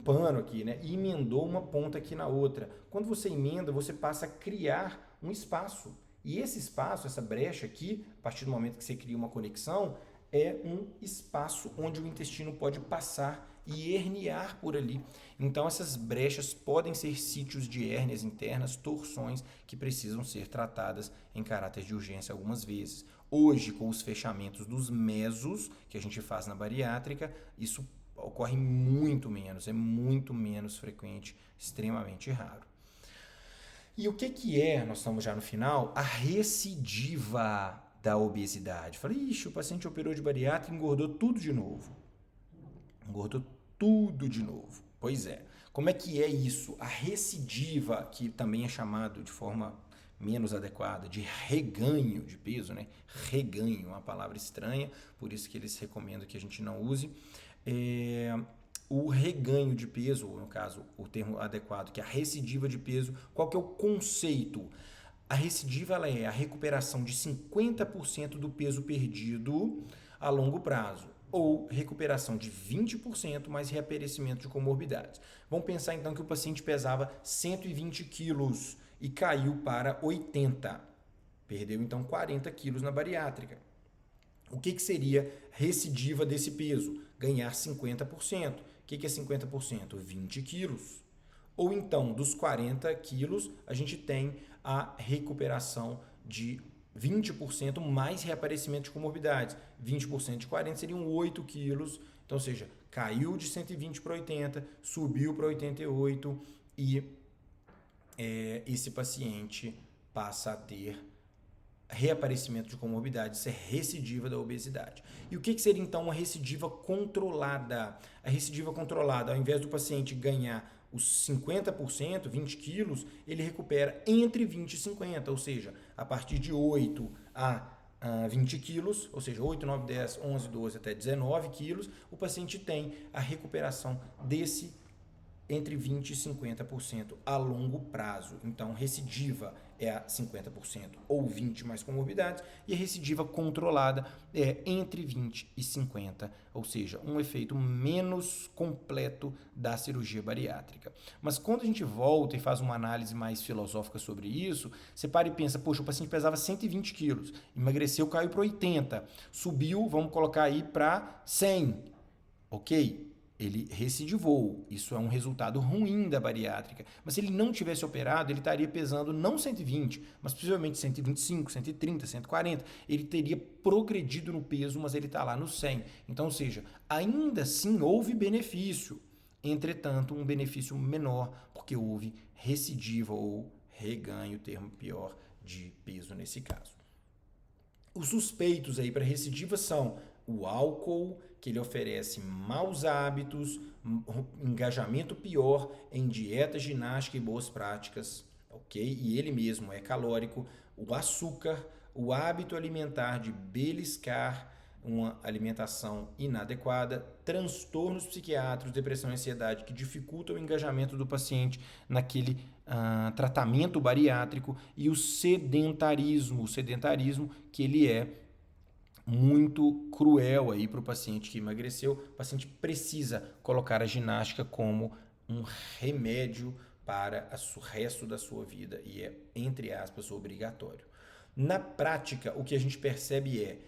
pano aqui, né? E emendou uma ponta aqui na outra. Quando você emenda, você passa a criar um espaço. E esse espaço, essa brecha aqui, a partir do momento que você cria uma conexão, é um espaço onde o intestino pode passar e herniar por ali. Então, essas brechas podem ser sítios de hérnias internas, torções que precisam ser tratadas em caráter de urgência algumas vezes. Hoje, com os fechamentos dos mesos que a gente faz na bariátrica, isso ocorre muito menos, é muito menos frequente, extremamente raro. E o que é, nós estamos já no final, a recidiva da obesidade? Falei, ixi, o paciente operou de bariátrica e engordou tudo de novo. Engordou tudo de novo. Pois é. Como é que é isso? A recidiva, que também é chamado de forma menos adequada de reganho de peso, né? Reganho, uma palavra estranha, por isso que eles recomendam que a gente não use. O reganho de peso, ou no caso, o termo adequado, que é a recidiva de peso, qual que é o conceito? A recidiva ela é a recuperação de 50% do peso perdido a longo prazo, ou recuperação de 20% mais reaparecimento de comorbidades. Vamos pensar então que o paciente pesava 120 quilos e caiu para 80. Perdeu então 40 quilos na bariátrica. O que seria recidiva desse peso? Ganhar 50%. O que é 50%? 20 quilos. Ou então, dos 40 quilos, a gente tem a recuperação de 20% mais reaparecimento de comorbidades. 20% de 40 seriam 8 quilos. Então, ou seja, caiu de 120 para 80, subiu para 88 e esse paciente passa a ter reaparecimento de comorbidade, isso é recidiva da obesidade. E o que seria então uma recidiva controlada? A recidiva controlada, ao invés do paciente ganhar os 50%, 20 quilos, ele recupera entre 20 e 50, ou seja, a partir de 8 a 20 quilos, ou seja, 8, 9, 10, 11, 12 até 19 quilos, o paciente tem a recuperação desse entre 20% e 50% a longo prazo. Então, recidiva é a 50% ou 20% mais comorbidades, e a recidiva controlada é entre 20% e 50%, ou seja, um efeito menos completo da cirurgia bariátrica. Mas quando a gente volta e faz uma análise mais filosófica sobre isso, você para e pensa, poxa, o paciente pesava 120 quilos, emagreceu, caiu para 80, subiu, vamos colocar aí para 100, ok? Ele recidivou, isso é um resultado ruim da bariátrica, mas se ele não tivesse operado, ele estaria pesando não 120, mas possivelmente 125, 130, 140, ele teria progredido no peso, mas ele está lá no 100, então, ou seja, ainda assim houve benefício, entretanto, um benefício menor, porque houve recidiva ou reganho, termo pior, de peso nesse caso. Os suspeitos aí para recidiva são o álcool, que ele oferece maus hábitos, engajamento pior em dieta, ginástica e boas práticas, ok? E ele mesmo é calórico. O açúcar, o hábito alimentar de beliscar, uma alimentação inadequada, transtornos psiquiátricos, depressão e ansiedade que dificultam o engajamento do paciente naquele tratamento bariátrico, e o sedentarismo que ele é muito cruel aí para o paciente que emagreceu. O paciente precisa colocar a ginástica como um remédio para o resto da sua vida e é, entre aspas, obrigatório. Na prática, o que a gente percebe é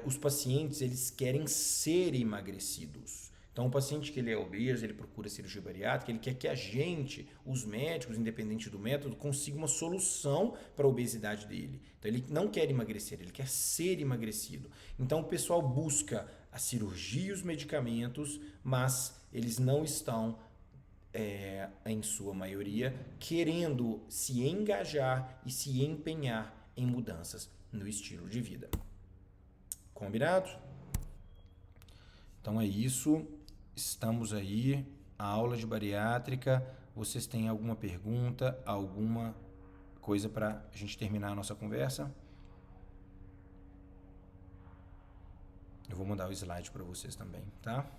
os pacientes eles querem ser emagrecidos. Então, o paciente que ele é obeso, ele procura cirurgia bariátrica, ele quer que a gente, os médicos, independente do método, consiga uma solução para a obesidade dele. Então, ele não quer emagrecer, ele quer ser emagrecido. Então, o pessoal busca a cirurgia e os medicamentos, mas eles não estão, em sua maioria, querendo se engajar e se empenhar em mudanças no estilo de vida. Combinado? Então é isso. Estamos aí, a aula de bariátrica. Vocês têm alguma pergunta, alguma coisa para a gente terminar a nossa conversa? Eu vou mandar o slide para vocês também, tá?